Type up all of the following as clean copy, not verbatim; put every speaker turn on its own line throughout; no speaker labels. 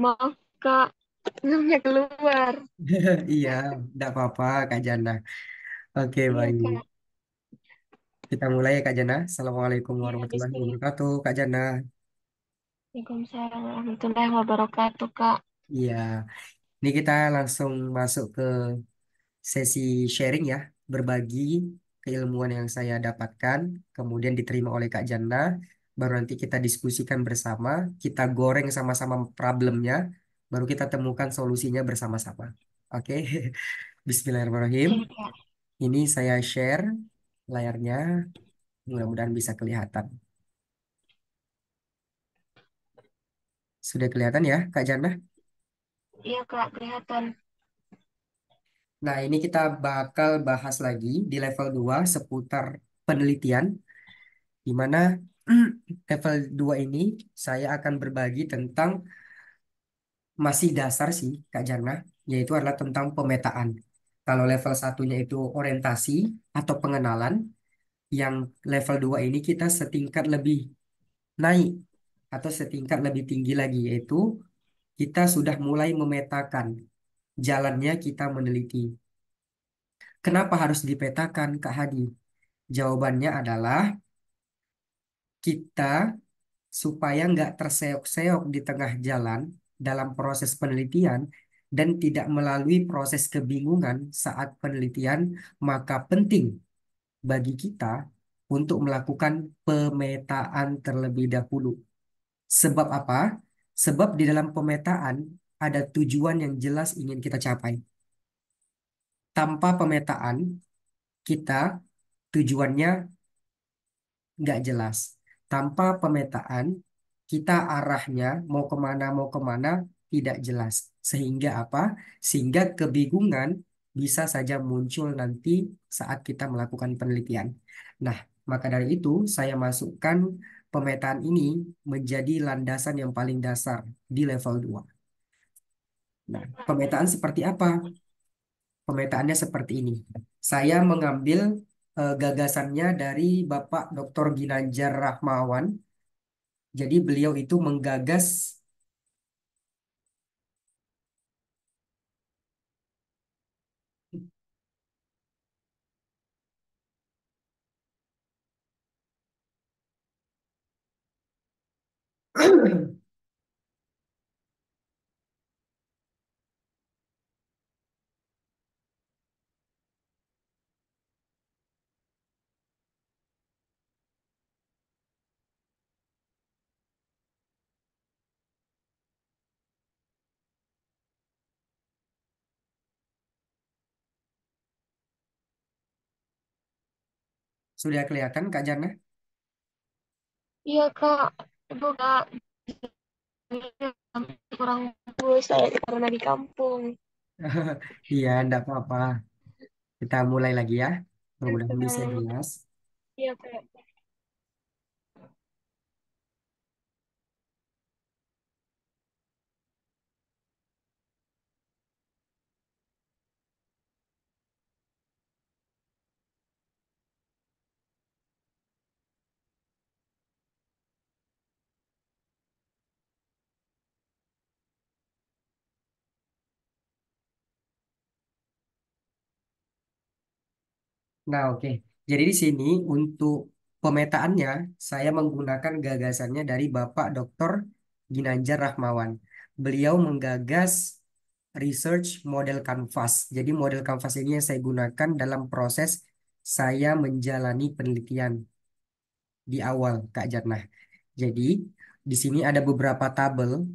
Maaf, Kak. Namanya keluar.
Iya, tidak apa-apa Kak Jana. Oke,
Iya,
baik.
Kak.
Kita mulai ya Kak Jana. Assalamualaikum
Iya,
warahmatullahi
bismillah.
wabarakatuh Kak Jana.
Waalaikumsalam warahmatullahi wabarakatuh, Kak.
Iya, ini kita langsung masuk ke sesi sharing ya. Berbagi keilmuan yang saya dapatkan, kemudian diterima oleh Kak Jana. Baru nanti kita diskusikan bersama, kita goreng sama-sama problemnya, baru kita temukan solusinya bersama-sama. Oke, Bismillahirrahmanirrahim.
Iya, Kak.
Ini saya share layarnya, mudah-mudahan bisa kelihatan. Sudah kelihatan ya, Kak Jana?
Iya, Kak, kelihatan.
Nah, ini kita bakal bahas lagi di level 2 seputar penelitian, di mana level 2 ini saya akan berbagi tentang masih dasar sih, Kak Jana, yaitu adalah tentang pemetaan. Kalau level satunya itu orientasi atau pengenalan, yang level 2 ini kita setingkat lebih naik atau setingkat lebih tinggi lagi, yaitu kita sudah mulai memetakan jalannya kita meneliti. Kenapa harus dipetakan, Kak Hadi? Jawabannya adalah kita supaya nggak terseok-seok di tengah jalan dalam proses penelitian dan tidak melalui proses kebingungan saat penelitian, maka penting bagi kita untuk melakukan pemetaan terlebih dahulu. Sebab apa? Sebab di dalam pemetaan ada tujuan yang jelas ingin kita capai. Tanpa pemetaan, kita tujuannya nggak jelas. Tanpa pemetaan, kita arahnya mau kemana tidak jelas. Sehingga apa? Sehingga kebingungan bisa saja muncul nanti saat kita melakukan penelitian. Nah, maka dari itu saya masukkan pemetaan ini menjadi landasan yang paling dasar di level 2. Nah, pemetaan seperti apa? Pemetaannya seperti ini. Saya mengambil gagasannya dari Bapak Dr. Ginanjar Rahmawan. Jadi beliau itu menggagas sudah kelihatan Kak Jana?
Iya, Kak. Ibu, Kak. Kurang full saya karena di kampung.
Iya, enggak apa-apa. Kita mulai lagi ya.
Iya,
Mudah-mudahan bisa
Kak.
jelas.
Iya, Kak.
Nah, oke. Jadi di sini untuk pemetaannya saya menggunakan gagasannya dari Bapak Dr. Ginanjar Rahmawan. Beliau menggagas research model canvas. Jadi model canvas ini yang saya gunakan dalam proses saya menjalani penelitian di awal, Kak Jannah. Jadi di sini ada beberapa tabel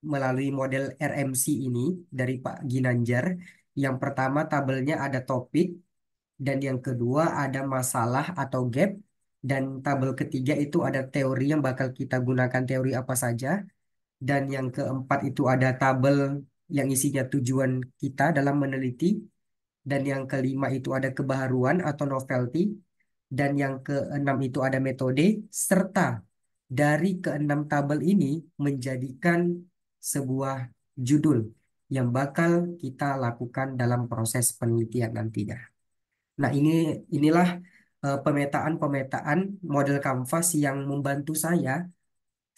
melalui model RMC ini dari Pak Ginanjar. Yang pertama tabelnya ada topik, dan yang kedua ada masalah atau gap, dan tabel ketiga itu ada teori yang bakal kita gunakan teori apa saja, dan yang keempat itu ada tabel yang isinya tujuan kita dalam meneliti, dan yang kelima itu ada kebaharuan atau novelty, dan yang keenam itu ada metode, serta dari keenam tabel ini menjadikan sebuah judul yang bakal kita lakukan dalam proses penelitian nantinya. Nah, inilah pemetaan-pemetaan model kanvas yang membantu saya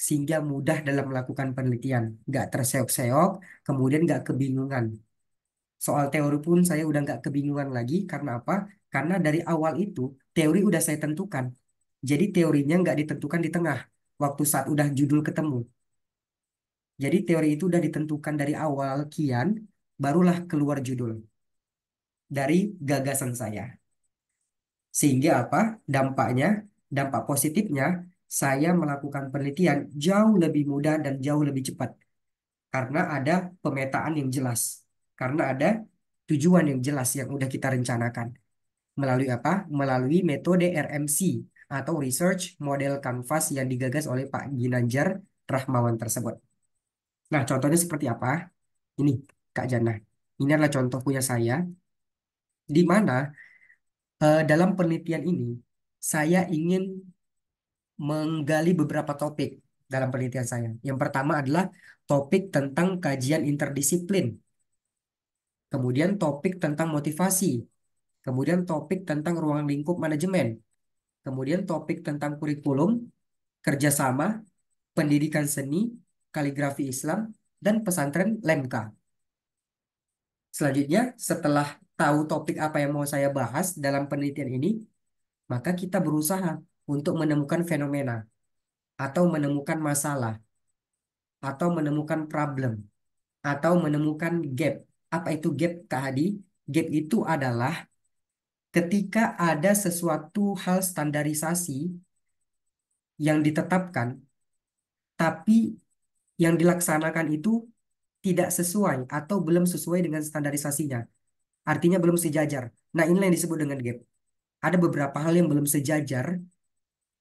sehingga mudah dalam melakukan penelitian, nggak terseok-seok, kemudian nggak kebingungan. Soal teori pun saya udah nggak kebingungan lagi, karena apa? Karena dari awal itu teori udah saya tentukan. Jadi teorinya nggak ditentukan di tengah, waktu saat udah judul ketemu. Jadi teori itu udah ditentukan dari awal kian, barulah keluar judul dari gagasan saya. Sehingga apa? Dampaknya, dampak positifnya, saya melakukan penelitian jauh lebih mudah dan jauh lebih cepat. Karena ada pemetaan yang jelas. Karena ada tujuan yang jelas yang udah kita rencanakan. Melalui apa? Melalui metode RMC atau Research Model Canvas yang digagas oleh Pak Ginanjar Rahmawan tersebut. Nah, contohnya seperti apa? Ini, Kak Jana. Ini adalah contoh punya saya, di mana dalam penelitian ini saya ingin menggali beberapa topik dalam penelitian saya. Yang pertama adalah topik tentang kajian interdisiplin, kemudian topik tentang motivasi, kemudian topik tentang ruang lingkup manajemen, kemudian topik tentang kurikulum, kerjasama, pendidikan seni, kaligrafi Islam, dan pesantren Lemka. Selanjutnya, setelah tahu topik apa yang mau saya bahas dalam penelitian ini, maka kita berusaha untuk menemukan fenomena atau menemukan masalah atau menemukan problem atau menemukan gap. Apa itu gap, Kak Hadi? Gap itu adalah ketika ada sesuatu hal standarisasi yang ditetapkan, tapi yang dilaksanakan itu tidak sesuai atau belum sesuai dengan standarisasinya. Artinya belum sejajar. Nah, inilah yang disebut dengan gap. Ada beberapa hal yang belum sejajar,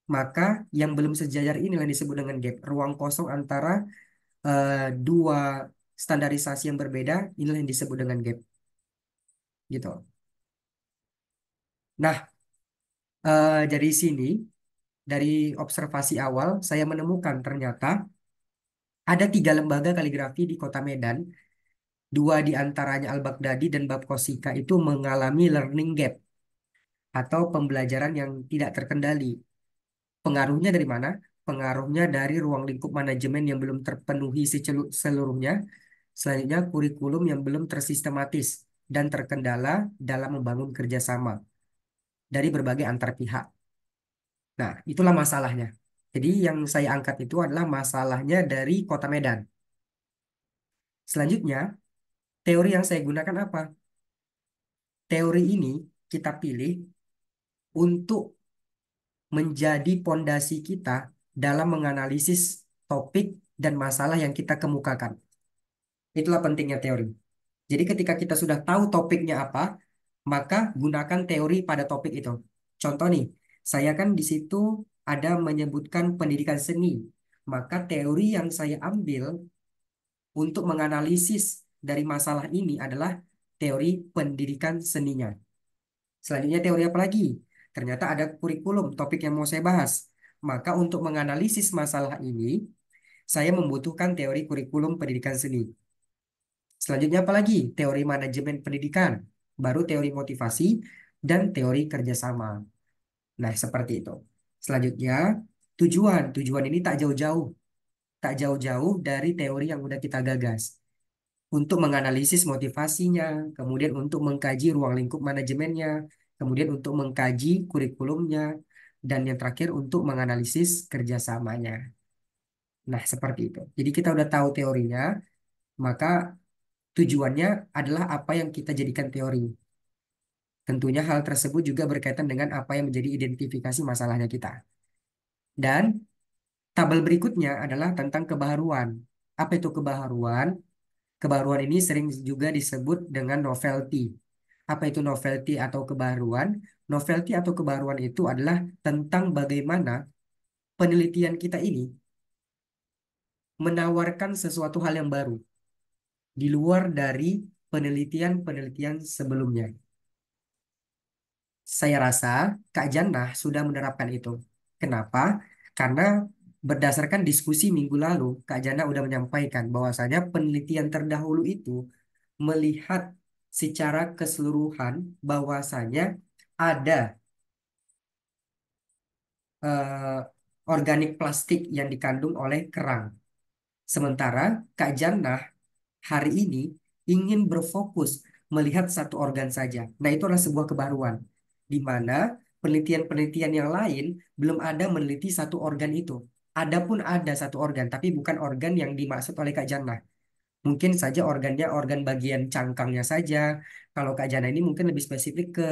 maka yang belum sejajar inilah yang disebut dengan gap. Ruang kosong antara dua standarisasi yang berbeda, inilah yang disebut dengan gap. Gitu. Nah, dari sini, dari observasi awal, saya menemukan ternyata ada 3 lembaga kaligrafi di Kota Medan. Dua di antaranya Al-Baghdadi dan Bab Kosika itu mengalami learning gap atau pembelajaran yang tidak terkendali. Pengaruhnya dari mana? Pengaruhnya dari ruang lingkup manajemen yang belum terpenuhi seluruhnya. Selanjutnya, kurikulum yang belum tersistematis dan terkendala dalam membangun kerjasama dari berbagai antar pihak. Nah, itulah masalahnya. Jadi yang saya angkat itu adalah masalahnya dari Kota Medan. Selanjutnya, teori yang saya gunakan apa? Teori ini kita pilih untuk menjadi pondasi kita dalam menganalisis topik dan masalah yang kita kemukakan. Itulah pentingnya teori. Jadi ketika kita sudah tahu topiknya apa, maka gunakan teori pada topik itu. Contoh nih, saya kan di situ ada menyebutkan pendidikan seni. Maka teori yang saya ambil untuk menganalisis dari masalah ini adalah teori pendidikan seninya. Selanjutnya teori apa lagi? Ternyata ada kurikulum, topik yang mau saya bahas. Maka untuk menganalisis masalah ini, saya membutuhkan teori kurikulum pendidikan seni. Selanjutnya apa lagi? Teori manajemen pendidikan, baru teori motivasi, dan teori kerjasama. Nah, seperti itu. Selanjutnya, tujuan. Tujuan ini tak jauh-jauh. Tak jauh-jauh dari teori yang udah kita gagas. Untuk menganalisis motivasinya, kemudian untuk mengkaji ruang lingkup manajemennya, kemudian untuk mengkaji kurikulumnya, dan yang terakhir untuk menganalisis kerjasamanya. Nah, seperti itu. Jadi kita udah tahu teorinya, maka tujuannya adalah apa yang kita jadikan teori. Tentunya hal tersebut juga berkaitan dengan apa yang menjadi identifikasi masalahnya kita. Dan tabel berikutnya adalah tentang kebaharuan. Apa itu kebaharuan? Kebaruan ini sering juga disebut dengan novelty. Apa itu novelty atau kebaruan? Novelty atau kebaruan itu adalah tentang bagaimana penelitian kita ini menawarkan sesuatu hal yang baru di luar dari penelitian-penelitian sebelumnya. Saya rasa Kak Jannah sudah menerapkan itu. Kenapa? Karena berdasarkan diskusi minggu lalu, Kak Jannah sudah menyampaikan bahwasanya penelitian terdahulu itu melihat secara keseluruhan bahwasanya ada eh, organik plastik yang dikandung oleh kerang. Sementara Kak Jannah hari ini ingin berfokus melihat satu organ saja. Nah, itu adalah sebuah kebaruan, di mana penelitian-penelitian yang lain belum ada meneliti satu organ itu. Adapun ada satu organ, tapi bukan organ yang dimaksud oleh Kak Jannah. Mungkin saja organnya organ bagian cangkangnya saja. Kalau Kak Jana ini mungkin lebih spesifik ke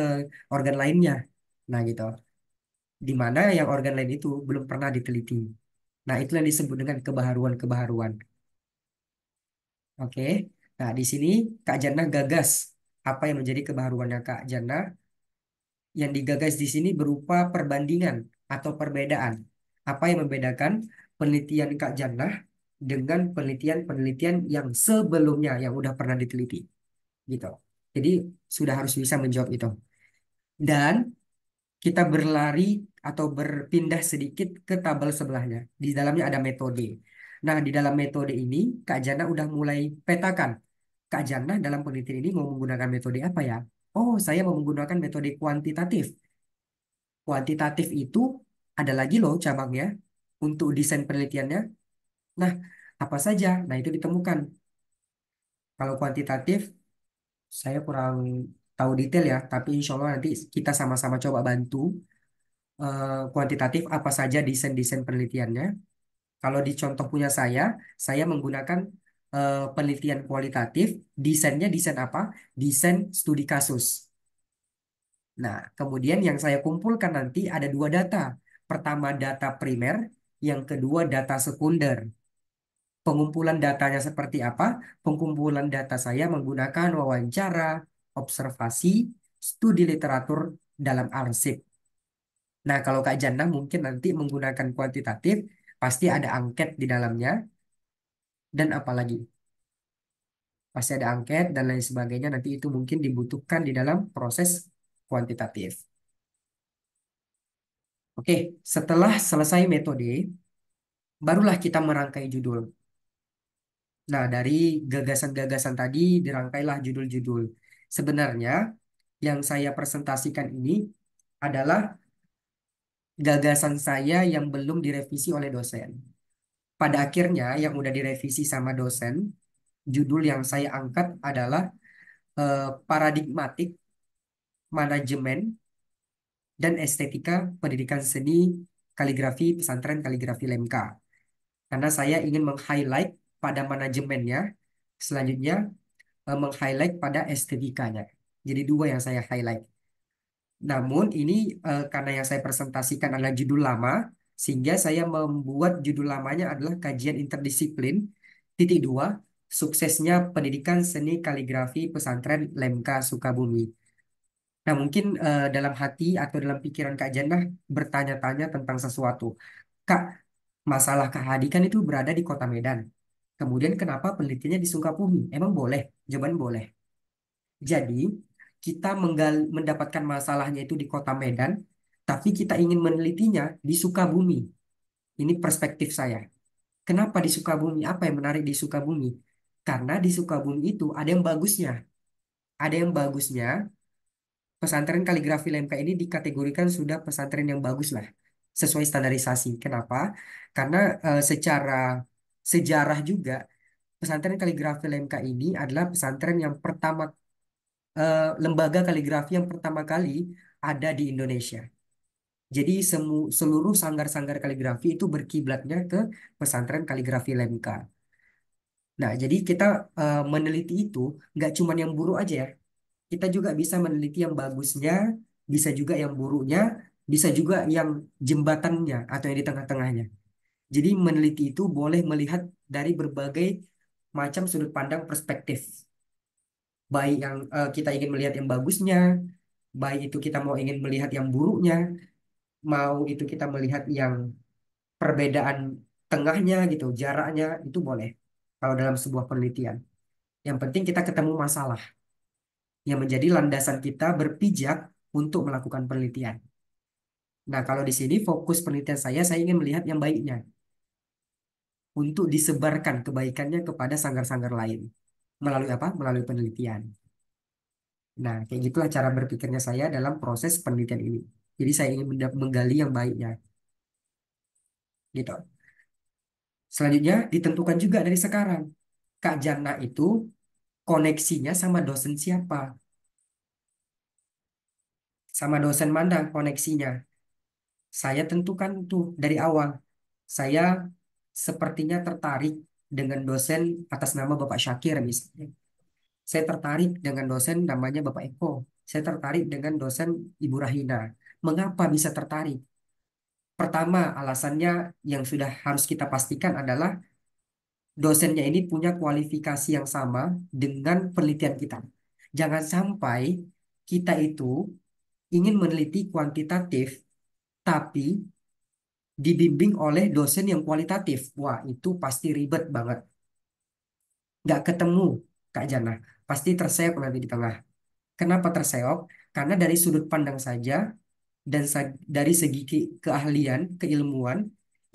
organ lainnya. Nah gitu. Di mana yang organ lain itu belum pernah diteliti. Nah itu yang disebut dengan kebaharuan-kebaharuan. Oke. Nah di sini Kak Jana gagas apa yang menjadi kebaharuannya Kak Jana. Yang digagas di sini berupa perbandingan atau perbedaan. Apa yang membedakan penelitian Kak Jannah dengan penelitian-penelitian yang sebelumnya yang udah pernah diteliti gitu. Jadi sudah harus bisa menjawab itu. Dan kita berlari atau berpindah sedikit ke tabel sebelahnya. Di dalamnya ada metode. Nah, di dalam metode ini Kak Jana udah mulai petakan. Kak Jana dalam penelitian ini mau menggunakan metode apa ya? Oh, saya mau menggunakan metode kuantitatif. Kuantitatif itu ada lagi loh cabangnya untuk desain penelitiannya. Nah, apa saja? Nah, itu ditemukan. Kalau kuantitatif, saya kurang tahu detail ya, tapi insya Allah nanti kita sama-sama coba bantu kuantitatif apa saja desain-desain penelitiannya. Kalau di contoh punya saya menggunakan penelitian kualitatif, desainnya desain apa? Desain studi kasus. Nah, kemudian yang saya kumpulkan nanti ada dua data. Pertama data primer, yang kedua data sekunder. Pengumpulan datanya seperti apa? Pengumpulan data saya menggunakan wawancara, observasi, studi literatur dalam arsip. Nah, kalau Kak Jannah mungkin nanti menggunakan kuantitatif, pasti ada angket di dalamnya, dan apalagi pasti ada angket dan lain sebagainya. Nanti itu mungkin dibutuhkan di dalam proses kuantitatif. Oke, setelah selesai metode, barulah kita merangkai judul. Nah, dari gagasan-gagasan tadi dirangkailah judul-judul. Sebenarnya yang saya presentasikan ini adalah gagasan saya yang belum direvisi oleh dosen. Pada akhirnya yang udah direvisi sama dosen, judul yang saya angkat adalah paradigmatik manajemen dan estetika pendidikan seni kaligrafi pesantren kaligrafi Lemka. Karena saya ingin meng-highlight pada manajemennya, selanjutnya meng-highlight pada estetikanya. Jadi dua yang saya highlight. Namun ini karena yang saya presentasikan adalah judul lama, sehingga saya membuat judul lamanya adalah kajian interdisiplin titik dua suksesnya pendidikan seni kaligrafi pesantren Lemka Sukabumi. Nah mungkin dalam hati atau dalam pikiran Kak Jannah bertanya-tanya tentang sesuatu. Kak, masalah Kak Hadi kan itu berada di Kota Medan. Kemudian kenapa penelitiannya di Sukabumi? Emang boleh? Jawaban boleh. Jadi, kita mendapatkan masalahnya itu di Kota Medan, tapi kita ingin menelitinya di Sukabumi. Ini perspektif saya. Kenapa di Sukabumi? Apa yang menarik di Sukabumi? Karena di Sukabumi itu ada yang bagusnya. Ada yang bagusnya, pesantren kaligrafi LMK ini dikategorikan sudah pesantren yang bagus lah, sesuai standarisasi. Kenapa? Karena secara sejarah juga, pesantren kaligrafi LMK ini adalah pesantren yang pertama lembaga kaligrafi yang pertama kali ada di Indonesia. Jadi seluruh sanggar-sanggar kaligrafi itu berkiblatnya ke pesantren kaligrafi Lemka. Nah, jadi kita meneliti itu nggak cuma yang buruk aja ya. Kita juga bisa meneliti yang bagusnya, bisa juga yang buruknya, bisa juga yang jembatannya atau yang di tengah-tengahnya. Jadi meneliti itu boleh melihat dari berbagai macam sudut pandang perspektif. Baik yang kita ingin melihat yang bagusnya, baik itu kita mau ingin melihat yang buruknya, mau itu kita melihat yang perbedaan tengahnya gitu, jaraknya itu boleh. Kalau dalam sebuah penelitian, yang penting kita ketemu masalah yang menjadi landasan kita berpijak untuk melakukan penelitian. Nah, kalau di sini fokus penelitian saya ingin melihat yang baiknya untuk disebarkan kebaikannya kepada sanggar-sanggar lain. Melalui apa? Melalui penelitian. Nah, kayak gitulah cara berpikirnya saya dalam proses penelitian ini. Jadi saya ingin menggali yang baiknya. gitu. Selanjutnya ditentukan juga dari sekarang. Kak Jana itu koneksinya sama dosen siapa? Sama dosen mana koneksinya? Saya tentukan tuh dari awal. Saya sepertinya tertarik dengan dosen atas nama Bapak Syakir misalnya. Saya tertarik dengan dosen namanya Bapak Eko. Saya tertarik dengan dosen Ibu Rahina. Mengapa bisa tertarik? Pertama, alasannya yang sudah harus kita pastikan adalah dosennya ini punya kualifikasi yang sama dengan penelitian kita. Jangan sampai kita itu ingin meneliti kuantitatif, tapi dibimbing oleh dosen yang kualitatif. Wah, itu pasti ribet banget. Nggak ketemu, Kak Jana. Pasti terseok nanti di tengah. Kenapa terseok? Karena dari sudut pandang saja dan dari segi keahlian, keilmuan,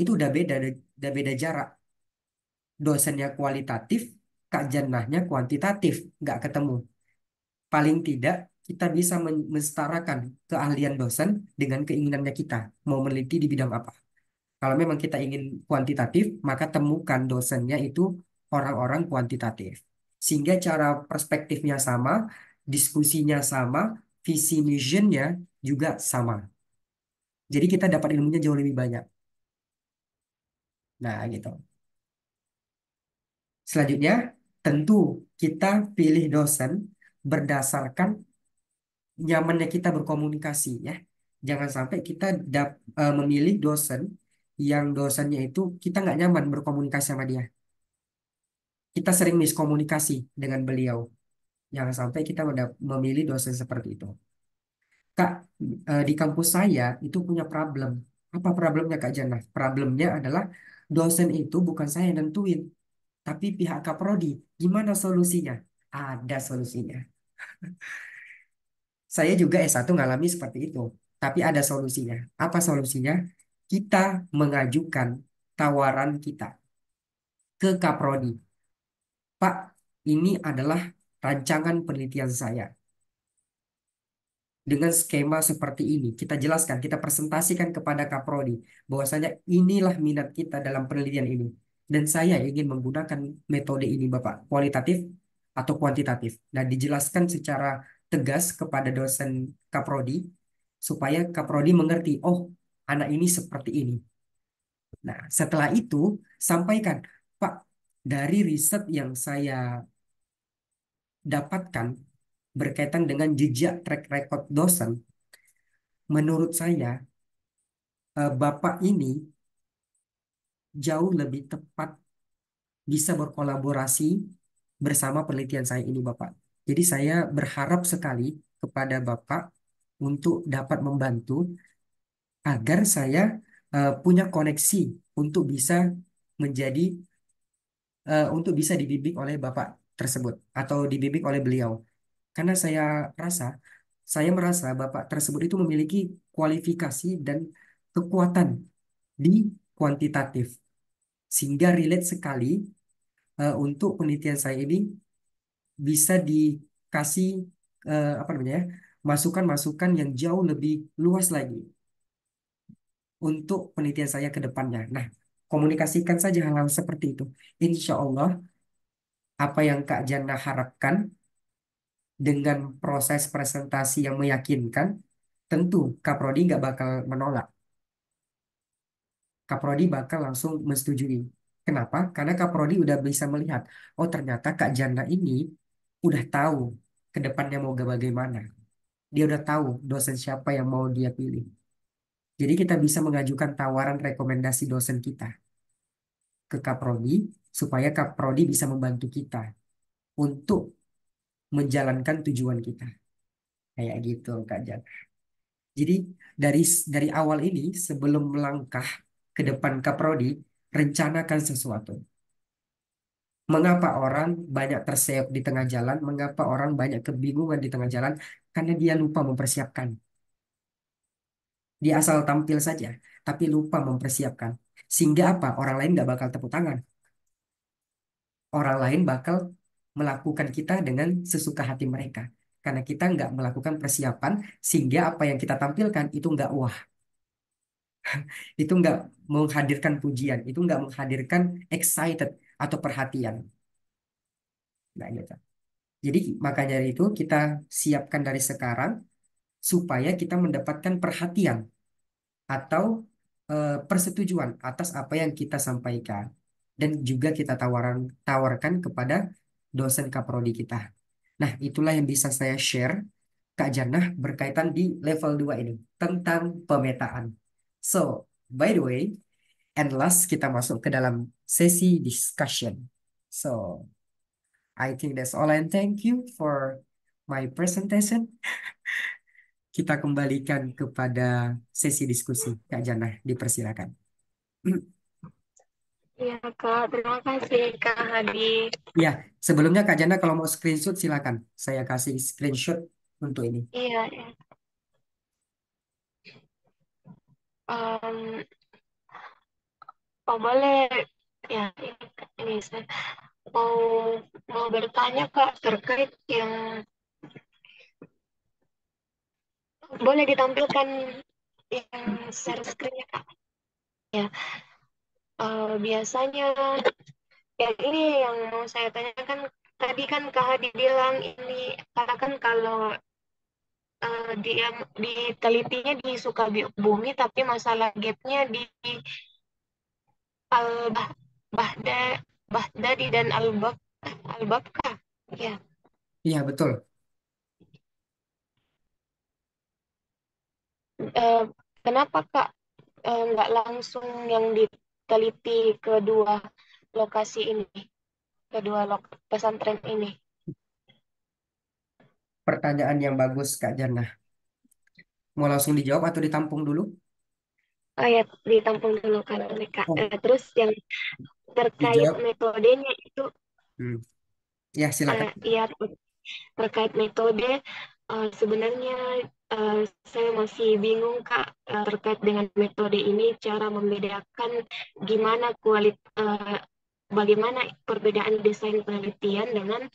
itu udah beda jarak. Dosennya kualitatif, Kak Jannahnya kuantitatif, nggak ketemu. Paling tidak kita bisa mensetarakan keahlian dosen dengan keinginannya kita mau meneliti di bidang apa. Kalau memang kita ingin kuantitatif, maka temukan dosennya itu orang-orang kuantitatif. Sehingga cara perspektifnya sama, diskusinya sama, visi missionnya juga sama. Jadi kita dapat ilmunya jauh lebih banyak. Nah, gitu. Selanjutnya, tentu kita pilih dosen berdasarkan nyamannya kita berkomunikasi ya. Jangan sampai kita memilih dosen yang dosennya itu kita nggak nyaman berkomunikasi sama dia. Kita sering miskomunikasi dengan beliau. Jangan sampai kita memilih dosen seperti itu. Kak, di kampus saya itu punya problem. Apa problemnya Kak Jannah? Problemnya adalah dosen itu bukan saya yang nentuin, tapi pihak Kaprodi. Gimana solusinya? Ada solusinya. Saya juga S1 ngalami seperti itu, tapi ada solusinya. Apa solusinya? Kita mengajukan tawaran kita ke Kaprodi. Pak, ini adalah rancangan penelitian saya. Dengan skema seperti ini, kita jelaskan, kita presentasikan kepada Kaprodi bahwasanya inilah minat kita dalam penelitian ini. Dan saya ingin menggunakan metode ini, Bapak, kualitatif atau kuantitatif. Nah, dijelaskan secara tegas kepada dosen Kaprodi supaya Kaprodi mengerti, oh, anak ini seperti ini. Nah, setelah itu sampaikan, Pak, dari riset yang saya dapatkan berkaitan dengan jejak track record dosen, menurut saya Bapak ini jauh lebih tepat bisa berkolaborasi bersama penelitian saya ini, Bapak. Jadi saya berharap sekali kepada Bapak untuk dapat membantu agar saya punya koneksi untuk bisa menjadi untuk bisa dibimbing oleh Bapak tersebut atau dibimbing oleh beliau. Karena rasa, saya merasa Bapak tersebut itu memiliki kualifikasi dan kekuatan di kuantitatif sehingga relate sekali untuk penelitian saya ini bisa dikasih apa namanya ya, masukan-masukan yang jauh lebih luas lagi untuk penelitian saya ke depannya. Nah, komunikasikan saja hal-hal seperti itu. Insya Allah, apa yang Kak Jana harapkan dengan proses presentasi yang meyakinkan, tentu Kak Prodi nggak bakal menolak. Kaprodi bakal langsung menyetujui. Kenapa? Karena Kaprodi udah bisa melihat, oh ternyata Kak Jana ini udah tahu ke depannya mau bagaimana. Dia udah tahu dosen siapa yang mau dia pilih. Jadi kita bisa mengajukan tawaran rekomendasi dosen kita ke Kaprodi supaya Kaprodi bisa membantu kita untuk menjalankan tujuan kita. Kayak gitu Kak Jana. Jadi dari dari awal ini sebelum melangkah ke depan Kaprodi, rencanakan sesuatu. Mengapa orang banyak terseok di tengah jalan? Mengapa orang banyak kebingungan di tengah jalan? Karena dia lupa mempersiapkan. Dia asal tampil saja, tapi lupa mempersiapkan. Sehingga apa? Orang lain nggak bakal tepuk tangan. Orang lain bakal melakukan kita dengan sesuka hati mereka. Karena kita nggak melakukan persiapan, sehingga apa yang kita tampilkan itu nggak wah. Itu nggak menghadirkan pujian, itu nggak menghadirkan excited atau perhatian. Nah, gitu. Jadi makanya itu kita siapkan dari sekarang supaya kita mendapatkan perhatian atau persetujuan atas apa yang kita sampaikan dan juga kita tawarkan kepada dosen kaprodi kita. Nah, itulah yang bisa saya share Kak Jannah berkaitan di level 2 ini tentang pemetaan. So, by the way, and last kita masuk ke dalam sesi discussion. So, I think that's all and thank you for my presentation. Kita kembalikan kepada sesi diskusi. Kak Jannah, dipersilakan.
Iya, Kak. Terima kasih, Kak Hadi.
Ya, sebelumnya Kak Jannah kalau mau screenshot silakan. Saya kasih screenshot untuk ini.
Iya, ya. Em, oh, boleh. Ya, ini saya mau mau bertanya, Kak, terkait yang boleh ditampilkan yang share screen-nya, Kak. Ya, biasanya yang ini yang mau saya tanyakan tadi kan Kak Hadi bilang ini katakan kalau dia ditelitinya di Sukabumi tapi masalah gapnya di al Bahda Bahdadi dan Al-Babka. Ya,
Iya, betul.
eh, kenapa Kak nggak langsung yang diteliti kedua lokasi ini, kedua pesantren ini?
Pertanyaan yang bagus Kak Jannah. Mau langsung dijawab atau ditampung dulu?
Oh ya, ditampung dulu kan oleh Kak.
Oh,
Terus yang terkait
dijawab.
metodenya itu,
Hmm. Ya, silakan.
ya terkait metode, sebenarnya eh, saya masih bingung Kak terkait dengan metode ini, cara membedakan gimana bagaimana perbedaan desain penelitian dengan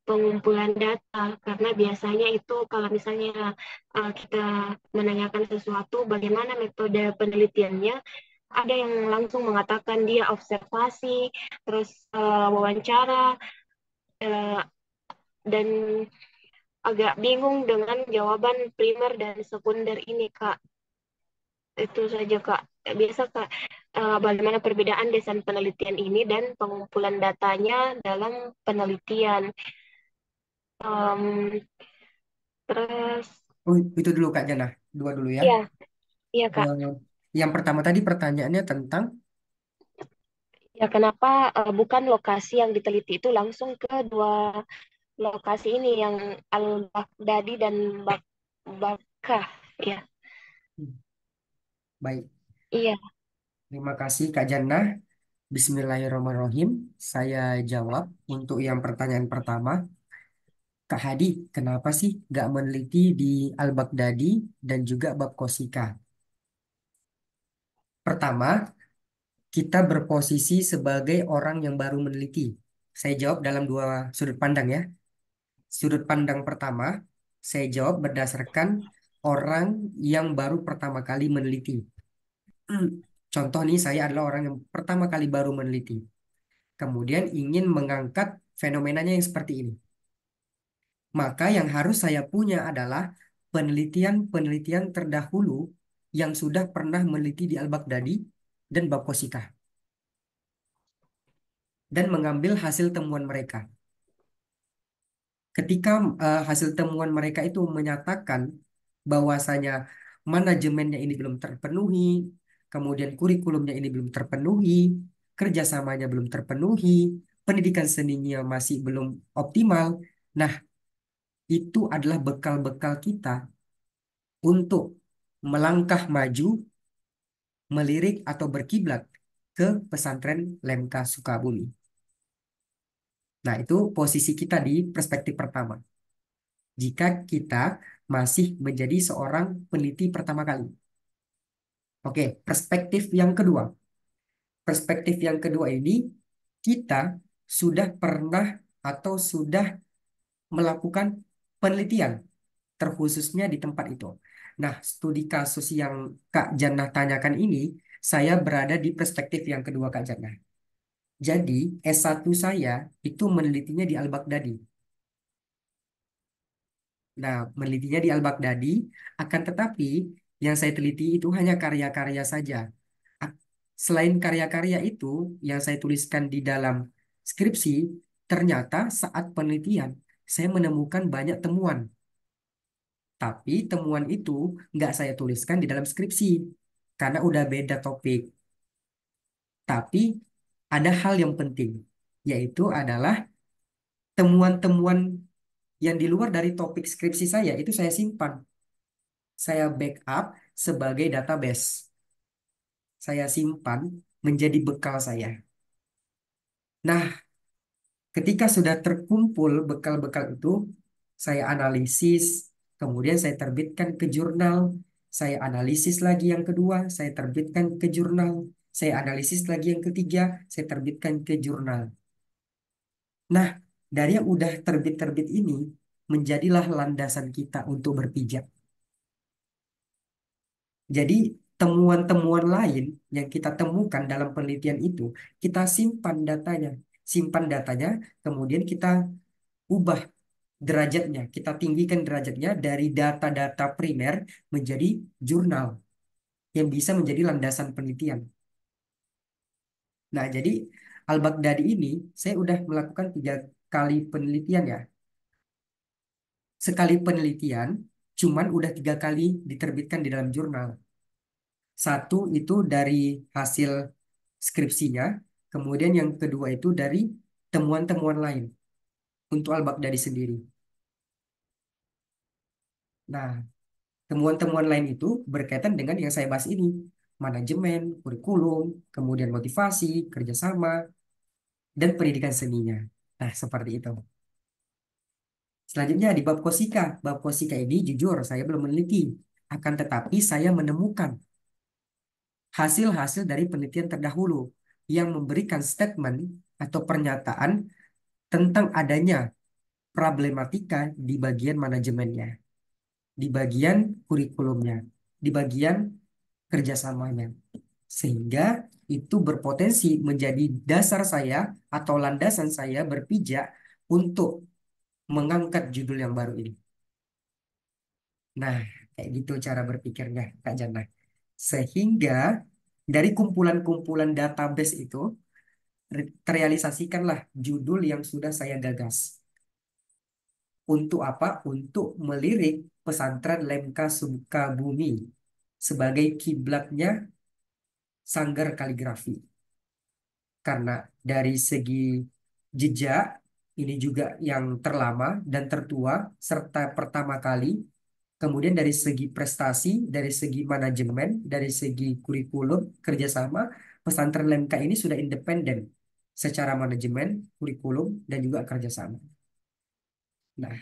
pengumpulan data, karena biasanya itu kalau misalnya kita menanyakan sesuatu bagaimana metode penelitiannya, ada yang langsung mengatakan dia observasi, terus wawancara, eh, dan agak bingung dengan jawaban primer dan sekunder ini, Kak. Itu saja, Kak. Biasa, Kak, bagaimana perbedaan desain penelitian ini dan pengumpulan datanya dalam penelitian. Em, terus,
Oh, itu dulu Kak Jannah. Dua dulu ya.
iya, iya, Kak.
Eh, yang pertama tadi pertanyaannya tentang
Ya, kenapa bukan lokasi yang diteliti itu langsung ke dua lokasi ini yang Al-Baghdadi dan Bakkah, ya.
hmm, baik.
Iya,
Terima kasih Kak Jannah. Bismillahirrahmanirrahim. Saya jawab untuk yang pertanyaan pertama. Kak Hadi, kenapa sih nggak meneliti di Al-Baghdadi dan juga bab Kosika? Pertama, kita berposisi sebagai orang yang baru meneliti. Saya jawab dalam dua sudut pandang ya. Sudut pandang pertama, saya jawab berdasarkan orang yang baru pertama kali meneliti. Contoh nih, saya adalah orang yang pertama kali baru meneliti. Kemudian ingin mengangkat fenomenanya yang seperti ini. Maka yang harus saya punya adalah penelitian-penelitian terdahulu yang sudah pernah meneliti di Al-Baghdadi dan Bab Kosikah dan mengambil hasil temuan mereka. Ketika hasil temuan mereka itu menyatakan bahwasanya manajemennya ini belum terpenuhi, kemudian kurikulumnya ini belum terpenuhi, kerjasamanya belum terpenuhi, pendidikan seninya masih belum optimal. Nah, itu adalah bekal-bekal kita untuk melangkah maju, melirik atau berkiblat ke pesantren Lemka Sukabumi. Nah, itu posisi kita di perspektif pertama. Jika kita masih menjadi seorang peneliti pertama kali. Oke, perspektif yang kedua. Perspektif yang kedua ini, kita sudah pernah atau sudah melakukan penelitian. terkhususnya di tempat itu. Nah, studi kasus yang Kak Jannah tanyakan ini, saya berada di perspektif yang kedua Kak Jannah. Jadi, S1 saya itu menelitinya di Al-Baghdadi. Nah, menelitinya di Al-Baghdadi, akan tetapi yang saya teliti itu hanya karya-karya saja. Ak- Selain karya-karya itu yang saya tuliskan di dalam skripsi, ternyata saat penelitian saya menemukan banyak temuan. Tapi temuan itu nggak saya tuliskan di dalam skripsi karena udah beda topik. Tapi ada hal yang penting, yaitu adalah temuan-temuan yang di luar dari topik skripsi saya itu saya simpan. Saya backup sebagai database. Saya simpan menjadi bekal saya. Nah, ketika sudah terkumpul bekal-bekal itu, saya analisis, kemudian saya terbitkan ke jurnal, saya analisis lagi yang kedua, saya terbitkan ke jurnal, saya analisis lagi yang ketiga, saya terbitkan ke jurnal. Nah, dari yang udah terbit-terbit ini, menjadilah landasan kita untuk berpijak. Jadi, temuan-temuan lain yang kita temukan dalam penelitian itu, kita simpan datanya. Simpan datanya, kemudian kita ubah derajatnya, kita tinggikan derajatnya dari data-data primer menjadi jurnal yang bisa menjadi landasan penelitian. Nah, jadi Al-Baghdadi ini saya udah melakukan 3 kali penelitian ya. Sekali penelitian, cuman udah 3 kali diterbitkan di dalam jurnal. Satu itu dari hasil skripsinya, kemudian yang kedua itu dari temuan-temuan lain untuk Al-Baghdadi sendiri. Nah, temuan-temuan lain itu berkaitan dengan yang saya bahas ini, manajemen, kurikulum, kemudian motivasi, kerjasama, dan pendidikan seninya. Nah, seperti itu. Selanjutnya di bab Kosika. Bab Kosika ini jujur saya belum meneliti. Akan tetapi saya menemukan hasil-hasil dari penelitian terdahulu yang memberikan statement atau pernyataan tentang adanya problematika di bagian manajemennya, di bagian kurikulumnya, di bagian kerjasamanya. Sehingga itu berpotensi menjadi dasar saya atau landasan saya berpijak untuk mengangkat judul yang baru ini. Nah, kayak gitu cara berpikirnya, Kak Jana. Sehingga dari kumpulan-kumpulan database itu terrealisasikanlah judul yang sudah saya gagas. Untuk apa? Untuk melirik pesantren Lemka Sukabumi sebagai kiblatnya Sanggar Kaligrafi. Karena dari segi jejak ini juga yang terlama dan tertua serta pertama kali. Kemudian dari segi prestasi, dari segi manajemen, dari segi kurikulum, kerjasama, pesantren LMK ini sudah independen secara manajemen, kurikulum, dan juga kerjasama. Nah,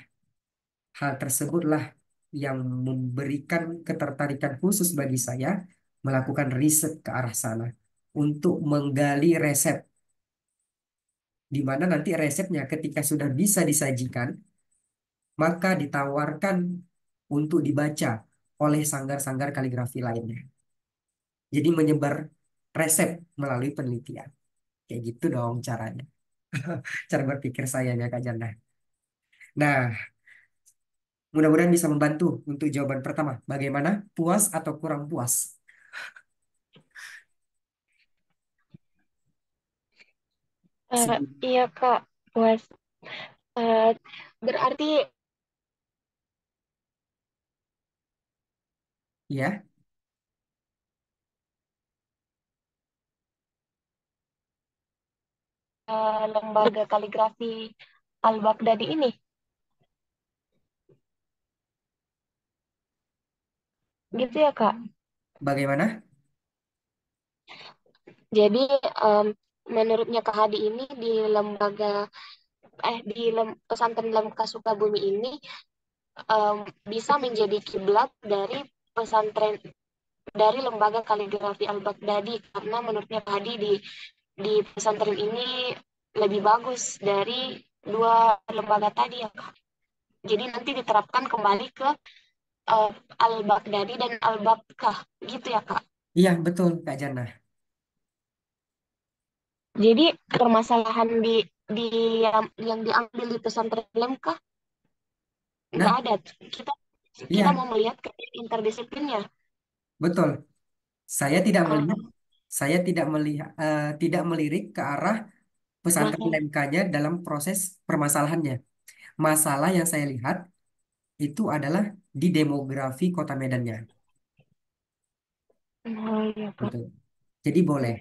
hal tersebutlah yang memberikan ketertarikan khusus bagi saya melakukan riset ke arah sana untuk menggali resep, di mana nanti resepnya ketika sudah bisa disajikan, maka ditawarkan untuk dibaca oleh sanggar-sanggar kaligrafi lainnya. Jadi menyebar resep melalui penelitian. Kayak gitu dong caranya. Cara berpikir saya ya Kak Janda. Nah, mudah-mudahan bisa membantu untuk jawaban pertama. Bagaimana? Puas atau kurang puas? Se-
Iya Kak, puas. Eh, berarti
Ya,
lembaga kaligrafi Al-Baghdadi ini, gitu ya Kak.
bagaimana?
Jadi em, menurutnya Kak Hadi ini di pesantren Lemka Sukabumi ini em, bisa menjadi kiblat dari pesantren dari lembaga kaligrafi Al-Baghdadi karena menurutnya Kak Hadi di pesantren ini lebih bagus dari dua lembaga tadi ya Kak. Jadi nanti diterapkan kembali ke uh, Al-Baghdadi dan Al-Babkah gitu ya Kak.
Iya, betul, Kak Jana.
Jadi permasalahan di yang diambil di pesantren Islam kah nggak
Nah,
ada. Kita kita
iya,
mau melihat ke interdisiplinnya.
betul. Saya tidak melihat,
Oh,
saya tidak melihat, tidak melirik ke arah pesantren
oh,
MK-nya dalam proses permasalahannya. Masalah yang saya lihat itu adalah di demografi Kota Medannya.
oh iya Kak.
Gitu. Jadi boleh,